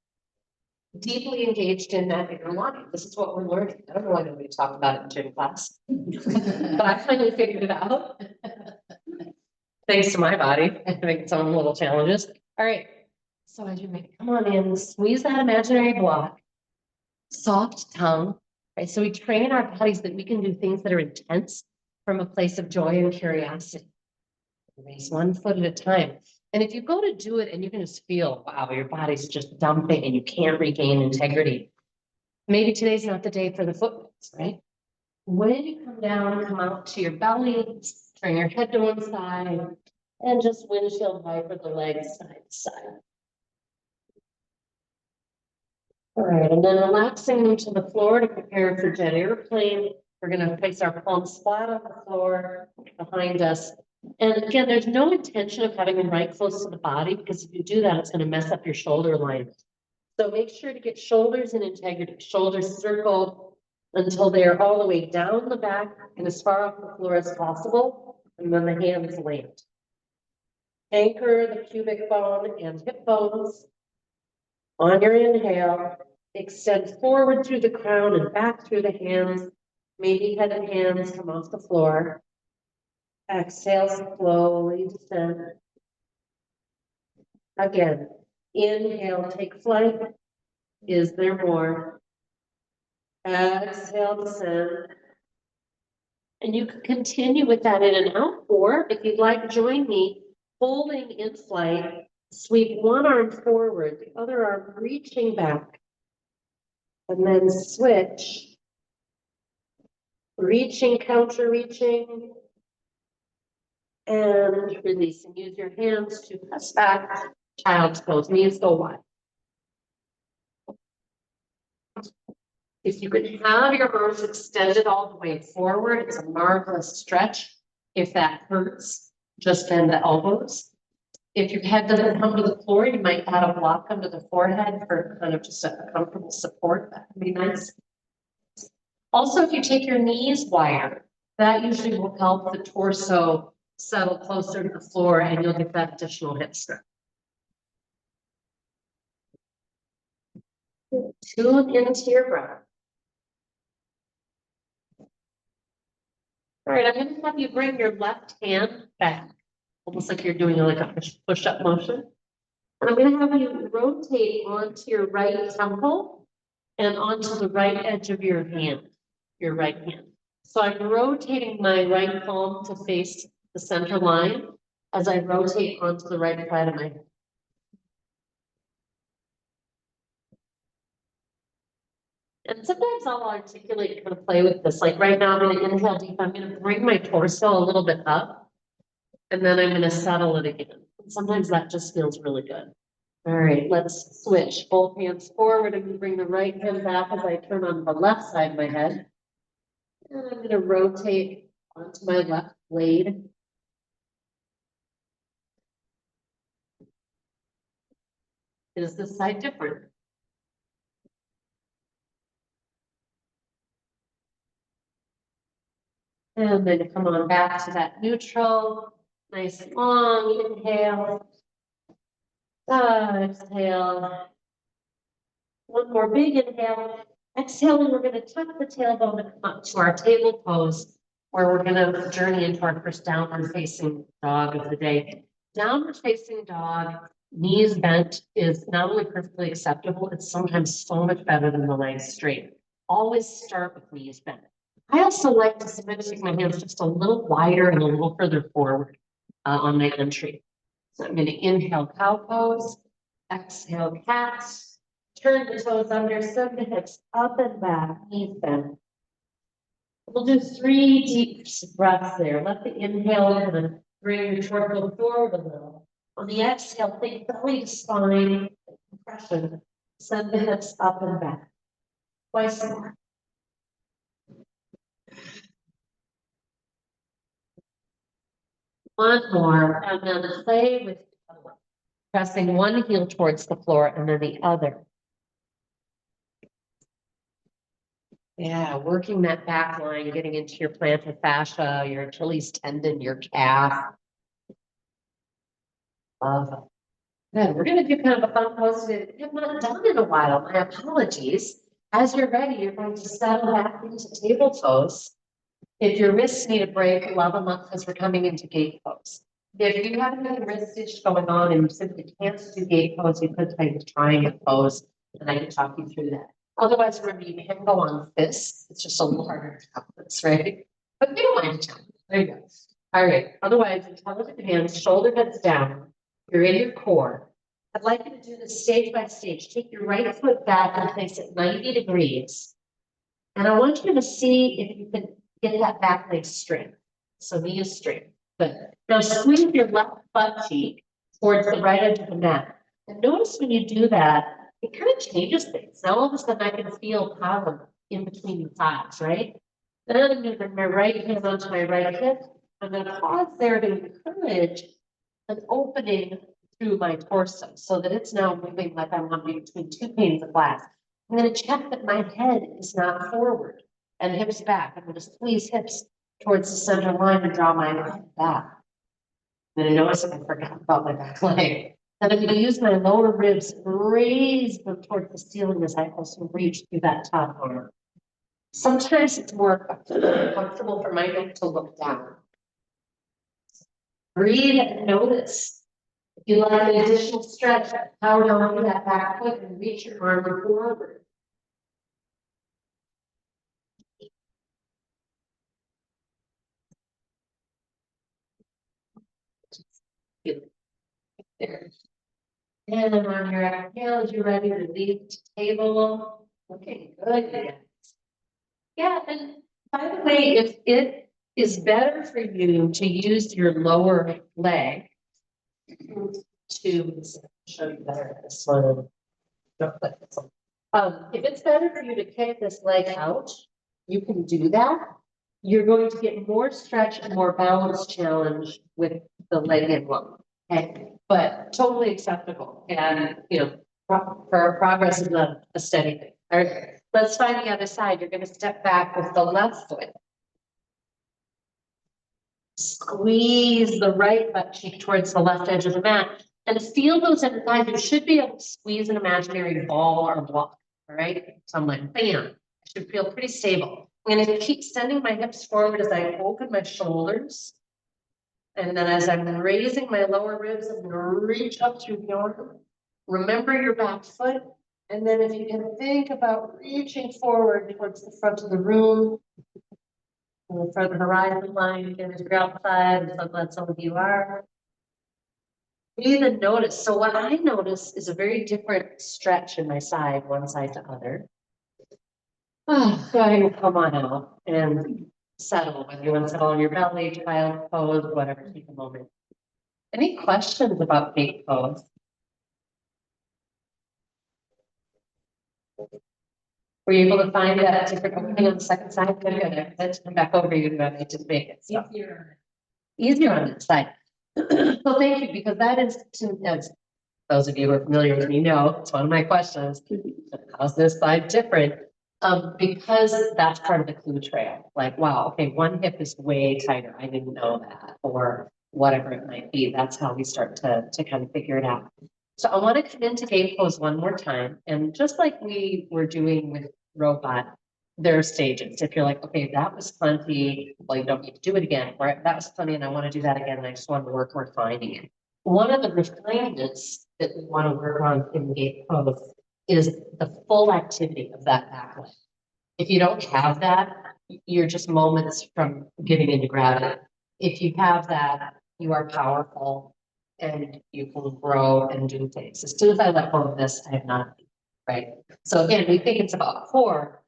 deeply engaged in that inner line. This is what we're learning. I don't know why nobody talked about it in gym class, but I finally figured it out. Thanks to my body, making its own little challenges. All right. So as you make, come on in, squeeze that imaginary block, soft tongue, right? So we train our bodies that we can do things that are intense from a place of joy and curiosity. Raise 1 foot at a time. And if you go to do it and you can just feel, wow, your body's just dumping and you can't regain integrity, maybe today's not the day for the foot lifts, right? When you come down, come out to your belly, turn your head to one side, and just windshield wiper the legs side to side. All right, and then relaxing them to the floor to prepare for jet airplane. We're going to place our palms flat on the floor behind us. And again, there's no intention of having them right close to the body, because if you do that, it's going to mess up your shoulder alignment. So make sure to get shoulders in integrity, shoulders circled until they are all the way down the back and as far off the floor as possible. And then the hands land. Anchor the pubic bone and hip bones. On your inhale, extend forward through the crown and back through the hands. Maybe head and hands come off the floor. Exhale, slowly descend. Again, inhale, take flight. Is there more? Exhale, descend. And you can continue with that in and out, or if you'd like, join me, holding in flight. Sweep one arm forward, the other arm reaching back. And then switch. Reaching, counter reaching. And releasing. Use your hands to press back. Child's pose, knees go wide. If you can have your arms extended all the way forward, it's a marvelous stretch. If that hurts, just bend the elbows. If your head doesn't come to the floor, you might add a block under the forehead for kind of just a comfortable support. That can be nice. Also, if you take your knees wider, that usually will help the torso settle closer to the floor and you'll get that additional hip stretch. Tune into your breath. All right, I'm going to have you bring your left hand back, almost like you're doing like a push-up motion. And I'm going to have you rotate onto your right temple and onto the right edge of your hand, your right hand. So I'm rotating my right palm to face the center line as I rotate onto the right side of my head. And sometimes I'll articulate and kind of play with this. Like right now, I'm going to inhale deep. I'm going to bring my torso a little bit up, and then I'm going to settle it again. Sometimes that just feels really good. All right, let's switch. Both hands forward. I'm going to bring the right hand back as I turn on the left side of my head. And I'm going to rotate onto my left blade. Is this side different? And then come on back to that neutral, nice long inhale. Exhale. One more big inhale. Exhale, and we're going to tuck the tailbone and come up to our table pose, where we're going to journey into our first downward facing dog of the day. Downward facing dog, knees bent, is not only perfectly acceptable, it's sometimes so much better than the legs straight. Always start with knees bent. I also like to take my hands just a little wider and a little further forward on my entry. So I'm going to inhale cow pose, exhale cat, turn the toes under, send the hips up and back, knees bent. We'll do 3 deep breaths there. Let the inhale kind of bring your torso forward a little. On the exhale, think belly to spine, compression. Send the hips up and back. Twice more. One more, and then play with the other one. Pressing one heel towards the floor and then the other. Yeah, working that back line, getting into your plantar fascia, your Achilles tendon, your calf. Love it. Good. We're going to do kind of a fun pose that we have not done in a while. My apologies. As you're ready, you're going to settle back into table pose. If your wrists need a break, level them up because we're coming into gate pose. If you have any wrist stitch going on and you simply can't do gate pose, you could take the triangle pose, and I can talk you through that. Otherwise, remember, you can go on fists. It's just a little harder to have this, right? But you don't mind challenge. There you go. All right. Otherwise, intelligent hands, shoulder heads down. You're in your core. I'd like you to do this stage by stage. Take your right foot back and place it 90 degrees. And I want you to see if you can get that back leg straight. So knee is straight. Good. Now squeeze your left butt cheek towards the right edge of the mat. And notice when you do that, it kind of changes things. Now all of a sudden I can feel power in between the thighs, right? Then I'm going to bring my right hand onto my right hip. I'm going to pause there to encourage an opening through my torso so that it's now moving like I want to be between 2 panes of glass. I'm going to check that my head is not forward and hips back. I'm going to squeeze hips towards the center line and draw my head back. Then I notice I forgot about my back leg. Then I'm going to use my lower ribs and raise them towards the ceiling as I also reach through that top arm. Sometimes it's more comfortable for my neck to look down. Breathe and notice. If you like an additional stretch, power down to that back foot and reach your arm forward. There. And then on your exhale, as you're ready to leave the table. Okay, good. Yeah, and by the way, if it is better for you to use your lower leg to show you better this one. If it's better for you to kick this leg out, you can do that. You're going to get more stretch and more balance challenge with the leg in one. Okay, but totally acceptable. And for progress is a steady thing. All right, let's find the other side. You're going to step back with the left foot. Squeeze the right butt cheek towards the left edge of the mat. And feel those inner thighs. You should be able to squeeze an imaginary ball or block. All right. So I'm like, bam. I should feel pretty stable. I'm going to keep sending my hips forward as I open my shoulders. And then as I'm raising my lower ribs, I'm going to reach up through the arm. Remember your back foot. And then if you can think about reaching forward towards the front of the room. For the horizon line, again, as you're outside, I'm so glad some of you are. Breathe and notice. So what I notice is a very different stretch in my side, one side to other. Oh, go ahead and come on out and settle. Whether you want to settle on your belly, child pose, whatever, take a moment. Any questions about gate pose? Were you able to find that different opening on the second side? Good. Let's come back over you to just make it so. Easier on that side. So thank you, because that is, as those of you who are familiar with me know, it's one of my questions. How's this side different? Because that's part of the clue trail, like, wow, okay, one hip is way tighter, I didn't know that, or whatever it might be, that's how we start to kind of figure it out. So I want to come into gate pose one more time, and just like we were doing with robot, there are stages. If you're like, okay, that was plenty, well, you don't need to do it again, or that was plenty and I want to do that again, and I just want to work on refining it. One of the refinements that we want to work on in gate pose is the full activity of that back leg. If you don't have that, you're just moments from getting into gravity. If you have that, you are powerful and you can grow and do things. As soon as I let go of this, I have nothing, right? So again, we think it's about core,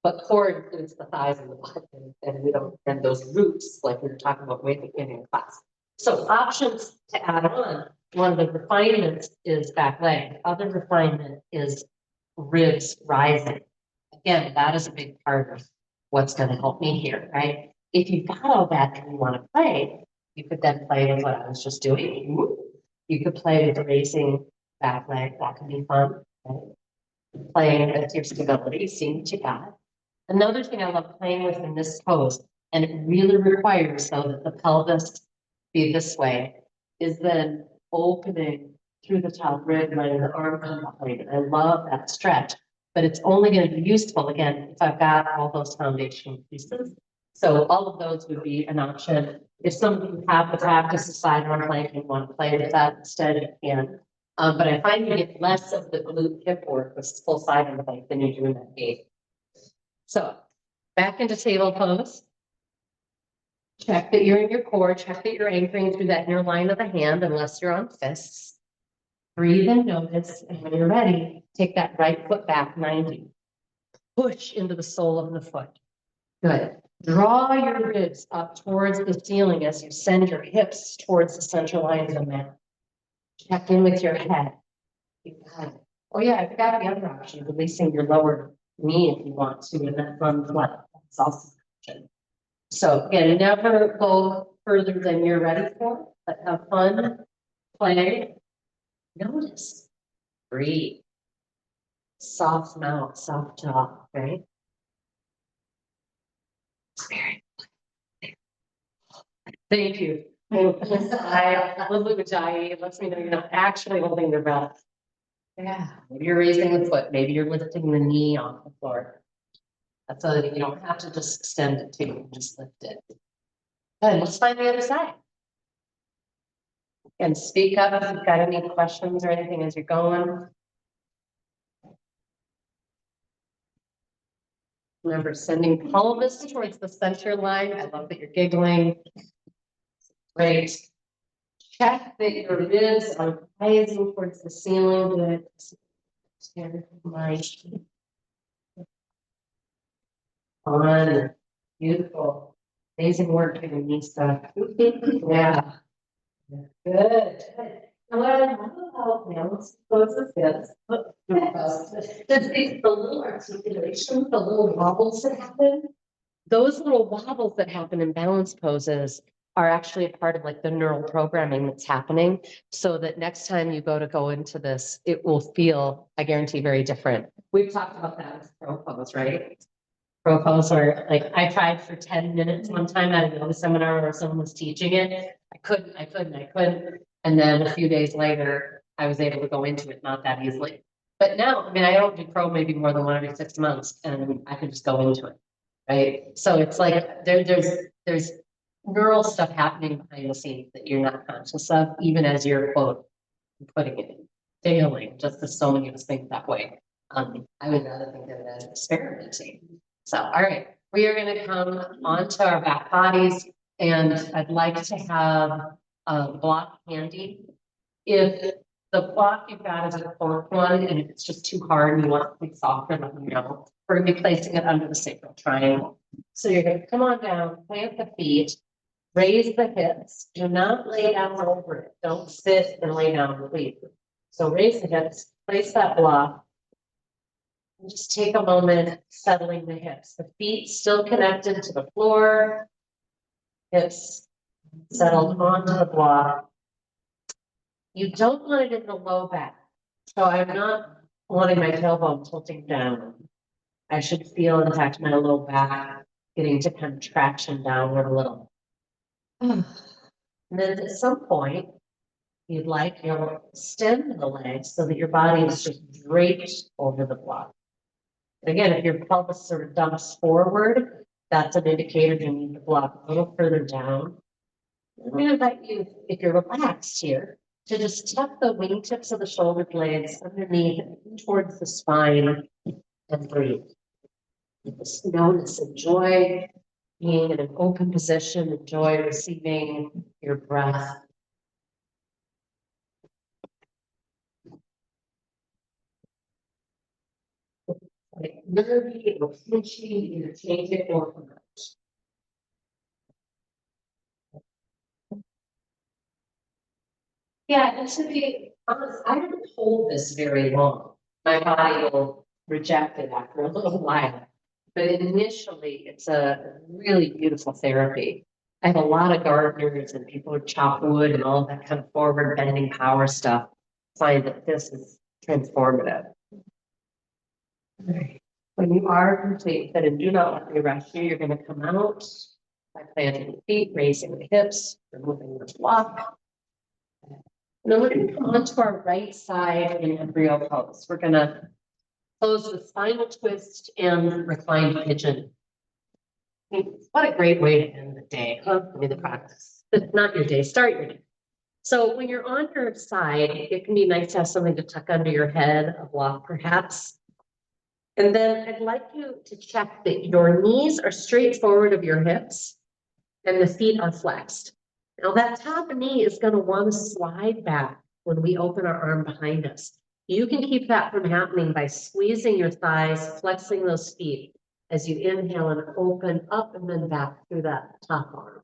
but core includes the thighs and the butt, and we don't, and those roots, like we were talking about way at the beginning of class. So options to add on, one of the refinements is back leg. The other refinement is ribs rising. Again, that is a big part of what's going to help me here, right? If you've got all that and you want to play, you could then play with what I was just doing. You could play with raising back leg, that can be fun, right? Playing with your stability, seeing what you got. Another thing I love playing with in this pose, and it really requires so that the pelvis be this way, is then opening through the top rib, letting the arm come behind it. I love that stretch, but it's only going to be useful again if I've got all those foundation pieces. So all of those would be an option. If some of you have the practice of sidearm plank and want to play with that instead, you can. But I find you get less of the glute hip work with full sidearm plank than you do in that gait. So back into table pose. Check that you're in your core, check that you're anchoring through that inner line of the hand unless you're on fists. Breathe and notice, and when you're ready, take that right foot back 90. Push into the sole of the foot. Good. Draw your ribs up towards the ceiling as you send your hips towards the center line of the mat. Check in with your head. You got it. Oh yeah, I forgot the other option, releasing your lower knee if you want to, and that front foot. That's also an option. So again, never go further than you're ready for, but have fun, play, notice, breathe, soft mouth, soft jaw, right? Spirit. Thank you. I love Ujjayi. It lets me know you're not actually holding your breath. Yeah, maybe you're raising the foot, maybe you're lifting the knee off the floor. That's so that you don't have to just extend it to, just lift it. And let's find the other side. And speak up if you've got any questions or anything as you're going. Remember, sending pelvis towards the center line. I love that you're giggling. Great. Check that your ribs are rising towards the ceiling. Good. On. Beautiful. Amazing work for your knee stuff. Yeah. Good. And what I love about balance poses is the little articulations, the little wobbles that happen. Those little wobbles that happen in balance poses are actually a part of like the neural programming that's happening, so that next time you go into this, it will feel, I guarantee, very different. We've talked about that with pro pose, right? Pro pose, or like I tried for 10 minutes one time at a yoga seminar where someone was teaching it. I couldn't. And then a few days later, I was able to go into it not that easily. But now, I mean, I don't do pro maybe more than 1 every 6 months, and I can just go into it, right? So it's like there's neural stuff happening behind the scenes that you're not conscious of, even as you're quote putting it in, failing, just as so many of us think that way. I would rather think of it as experimenting. So, all right, we are going to come onto our back bodies, and I'd like to have a block handy. If the block you've got is a cork one and if it's just too hard and you want something softer, let me know. We're going to be placing it under the sacral triangle. So you're going to come on down, plant the feet, raise the hips. Do not lay down over it. Don't sit and lay down, please. So raise the hips, place that block. And just take a moment settling the hips. The feet still connected to the floor. Hips settled onto the block. You don't want it in the low back. So I'm not wanting my tailbone tilting down. I should feel, in fact, my low back getting to kind of traction downward a little. And then at some point, you'd like, you'll extend the legs so that your body is just draped over the block. Again, if your pelvis sort of dumps forward, that's an indicator you need the block a little further down. I'm going to invite you, if you're relaxed here, to just tuck the wingtips of the shoulder blades underneath towards the spine and breathe. Just notice, enjoy being in an open position, enjoy receiving your breath. Like nervy or flinchy, either change it or promote. Yeah, and to be honest, I don't hold this very long. My body will reject it after a little while. But initially, it's a really beautiful therapy. I have a lot of gardeners and people who chop wood and all that kind of forward bending power stuff find that this is transformative. When you are complete, then do not let me rush you. You're going to come out by planting the feet, raising the hips, removing the block. Now we're going to come onto our right side in embryo pose. We're going to close with spinal twist and reclined pigeon. What a great way to end the day, huh? I mean, the practice. It's not your day, start your day. So when you're on your side, it can be nice to have something to tuck under your head, a block perhaps. And then I'd like you to check that your knees are straight forward of your hips and the feet are flexed. Now that top knee is going to want to slide back when we open our arm behind us. You can keep that from happening by squeezing your thighs, flexing those feet as you inhale and open up and then back through that top arm.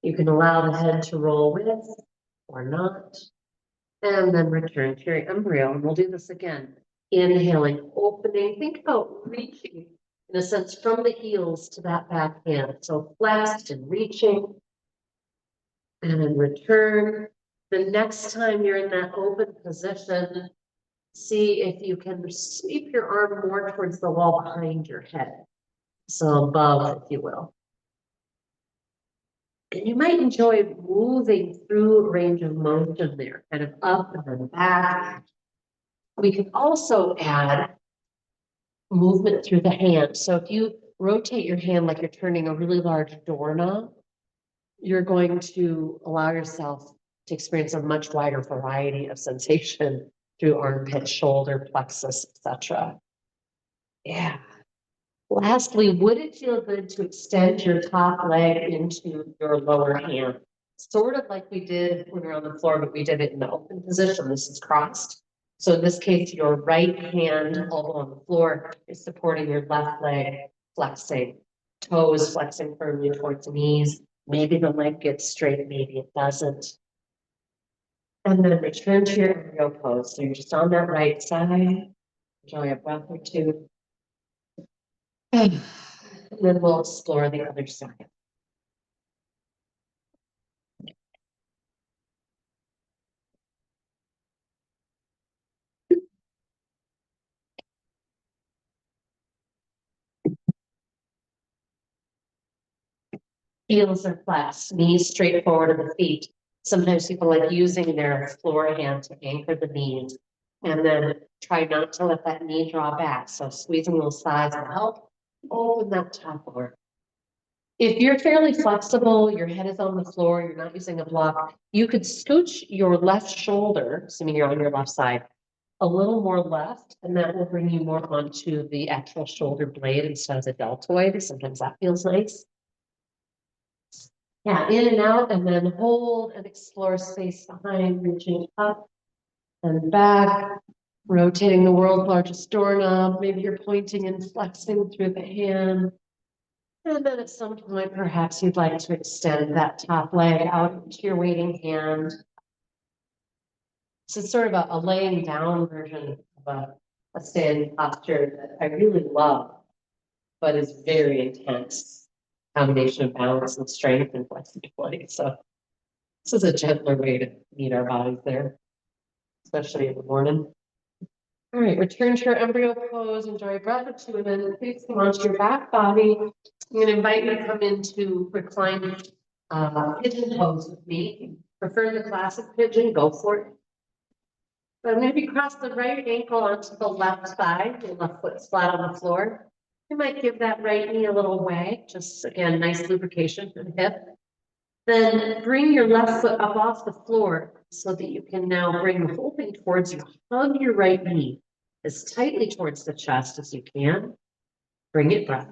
You can allow the head to roll with or not, and then return to your embryo. And we'll do this again. Inhaling, opening, think about reaching in a sense from the heels to that back hand. So flexed and reaching. And then return. The next time you're in that open position, see if you can sweep your arm more towards the wall behind your head. So above, if you will. And you might enjoy moving through a range of motion there, kind of up and then back. We can also add movement through the hand. So if you rotate your hand like you're turning a really large doorknob, you're going to allow yourself to experience a much wider variety of sensation through armpit, shoulder, plexus, etc. Yeah. Lastly, would it feel good to extend your top leg into your lower hand? Sort of like we did when we were on the floor, but we did it in the open position. This is crossed. So in this case, your right hand, elbow on the floor, is supporting your left leg, flexing, toes flexing firmly towards the knees. Maybe the leg gets straight, maybe it doesn't. And then return to your embryo pose. So you're just on that right side. Enjoy a breath or two. And then we'll explore the other side. Heels are flexed, knees straight forward of the feet. Sometimes people like using their floor hand to anchor the knees. And then try not to let that knee draw back. So squeezing those thighs will help open that top arm. If you're fairly flexible, your head is on the floor, you're not using a block, you could scooch your left shoulder, assuming you're on your left side, a little more left, and that will bring you more onto the actual shoulder blade instead of the deltoid. Sometimes that feels nice. Yeah, in and out, and then hold and explore space behind, reaching up and back, rotating the world's largest doorknob. Maybe you're pointing and flexing through the hand. And then at some point, perhaps you'd like to extend that top leg out into your waiting hand. So it's sort of a laying down version of a standing posture that I really love, but is very intense. Combination of balance and strength and flexibility. So this is a gentler way to meet our bodies there, especially in the morning. All right, return to your embryo pose, enjoy a breath or two, and then please come onto your back body. I'm gonna invite you to come into reclined pigeon pose with me. Prefer the classic pigeon, go for it. But maybe cross the right ankle onto the left side, your left foot's flat on the floor. You might give that right knee a little wag, just again, nice lubrication for the hip. Then bring your left foot up off the floor so that you can now bring the whole thing towards you. Hug your right knee as tightly towards the chest as you can. Bring it back.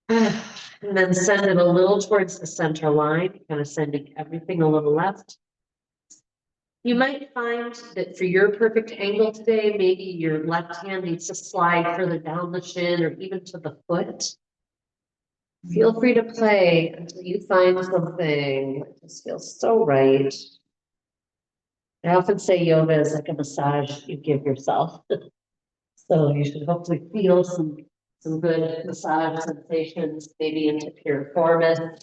And then send it a little towards the center line, kind of sending everything a little left. You might find that for your perfect angle today, maybe your left hand needs to slide further down the shin or even to the foot. Feel free to play until you find something that just feels so right. I often say yoga is like a massage you give yourself. So you should hopefully feel some good massage sensations, maybe into piriformis.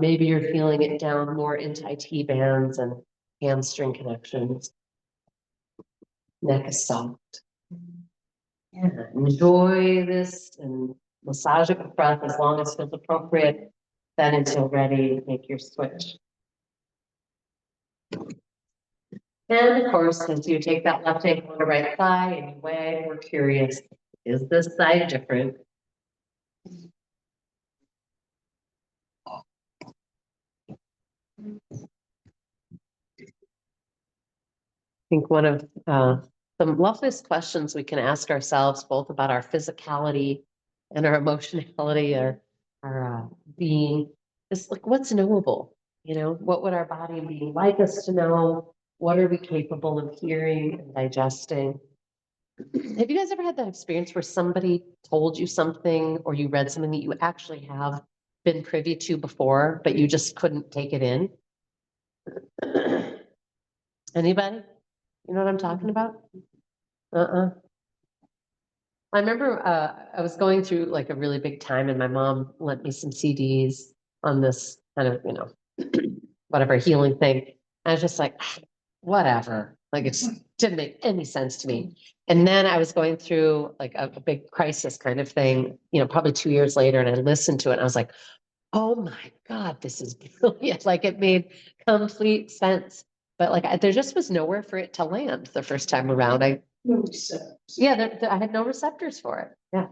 Maybe you're feeling it down more into IT bands and hamstring connections. Neck is soft. Yeah, enjoy this and massage it with breath as long as it feels appropriate. Then until ready to make your switch. And of course, as you take that left ankle on the right thigh and you wag, we're curious, is this side different? I think one of the loveliest questions we can ask ourselves, both about our physicality and our emotionality, our being, is like, what's knowable? You know, what would our body and being like us to know? What are we capable of hearing and digesting? Have you guys ever had that experience where somebody told you something or you read something that you actually have been privy to before, but you just couldn't take it in? Anybody? You know what I'm talking about? I remember I was going through like a really big time and my mom lent me some CDs on this kind of, whatever healing thing. I was just like, "Ah, whatever. Like it just didn't make any sense to me. And then I was going through like a big crisis kind of thing, probably 2 years later, and I listened to it and I was like, oh my God, this is brilliant. Like it made complete sense. But like there just was nowhere for it to land the first time around. No receptors. Yeah, I had no receptors for it. Yeah.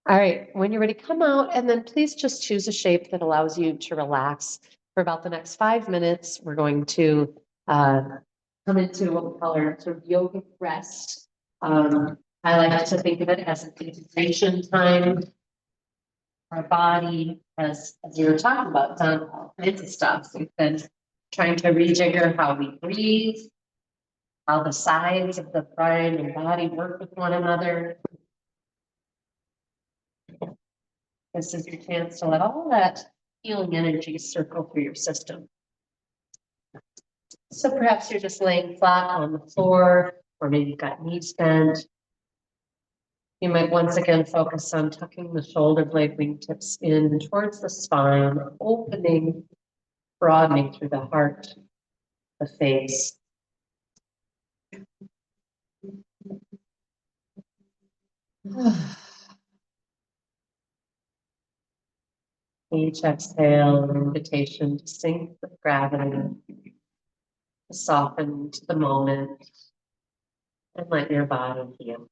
All right. When you're ready, come out and then please just choose a shape that allows you to relax for about the next 5 minutes. We're going to come into what we call our sort of yogic rest. I like to think of it as an integration time. Our body, as we were talking about, done all kinds of stuff. We've been trying to rejigger how we breathe, how the sides of the brain and body work with one another. This is your chance to let all that healing energy circle through your system. So perhaps you're just laying flat on the floor, or maybe you've got knees bent. You might once again focus on tucking the shoulder blade wingtips in towards the spine, opening, broadening through the heart, the face. Each exhale, an invitation to sink with gravity, to soften to the moment, and let your body heal.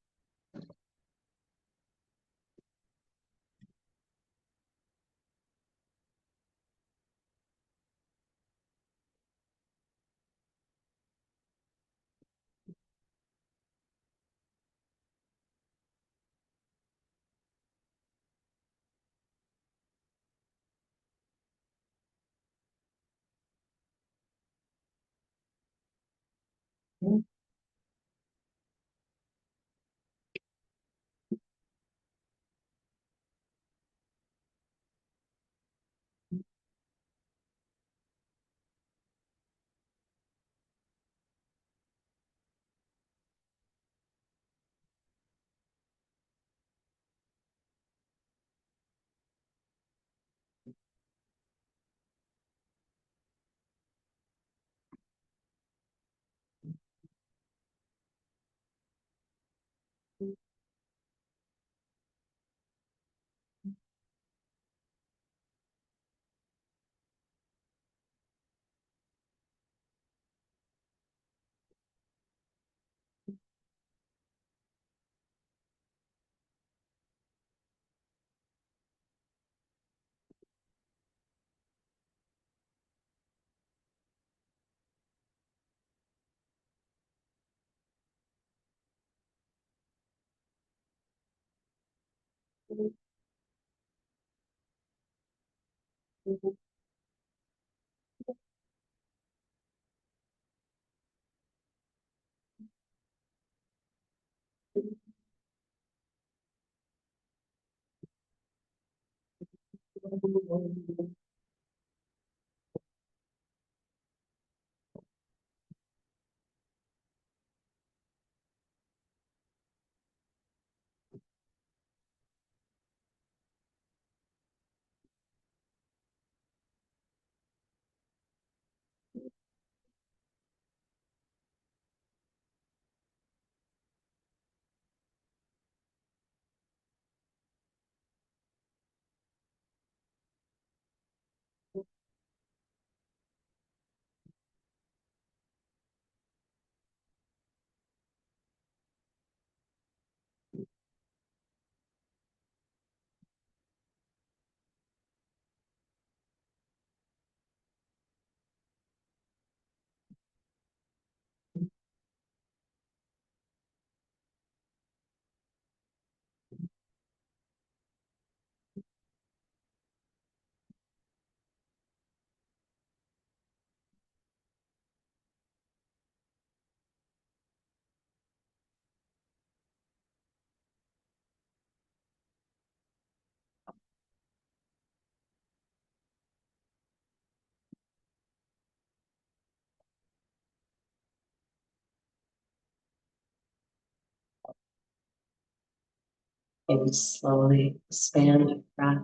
And slowly expand your breath.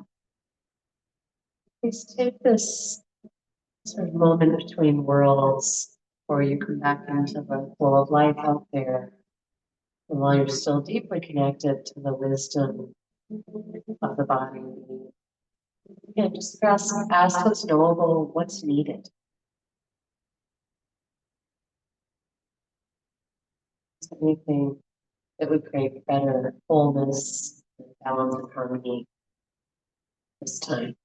Please take this sort of moment between worlds before you come back into the flow of life out there. And while you're still deeply connected to the wisdom of the body, yeah, just ask what's knowable, what's needed. Is there anything that would create better wholeness, balance, and harmony this time?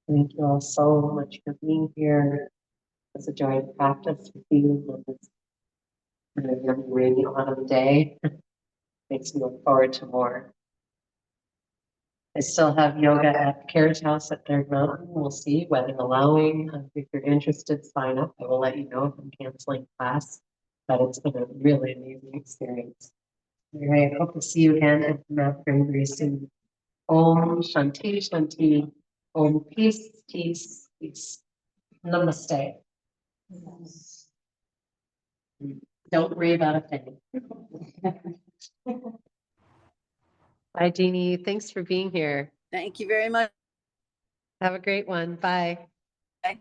Thank you all so much for being here. It's a joy to practice with you on this kind of yummy rainy autumn day. Makes me look forward to more. I still have yoga at the Carriage House at Third Mountain. We'll see, weather allowing. If you're interested, sign up. I will let you know if I'm canceling class. But it's been a really amazing experience. All right, hope to see you again at the mat very, very soon. Om Shanti Shanti. Om peace, peace, peace. Namaste. Don't worry about a thing. Bye, Jeannie. Thanks for being here. Thank you very much. Have a great one. Bye. Bye.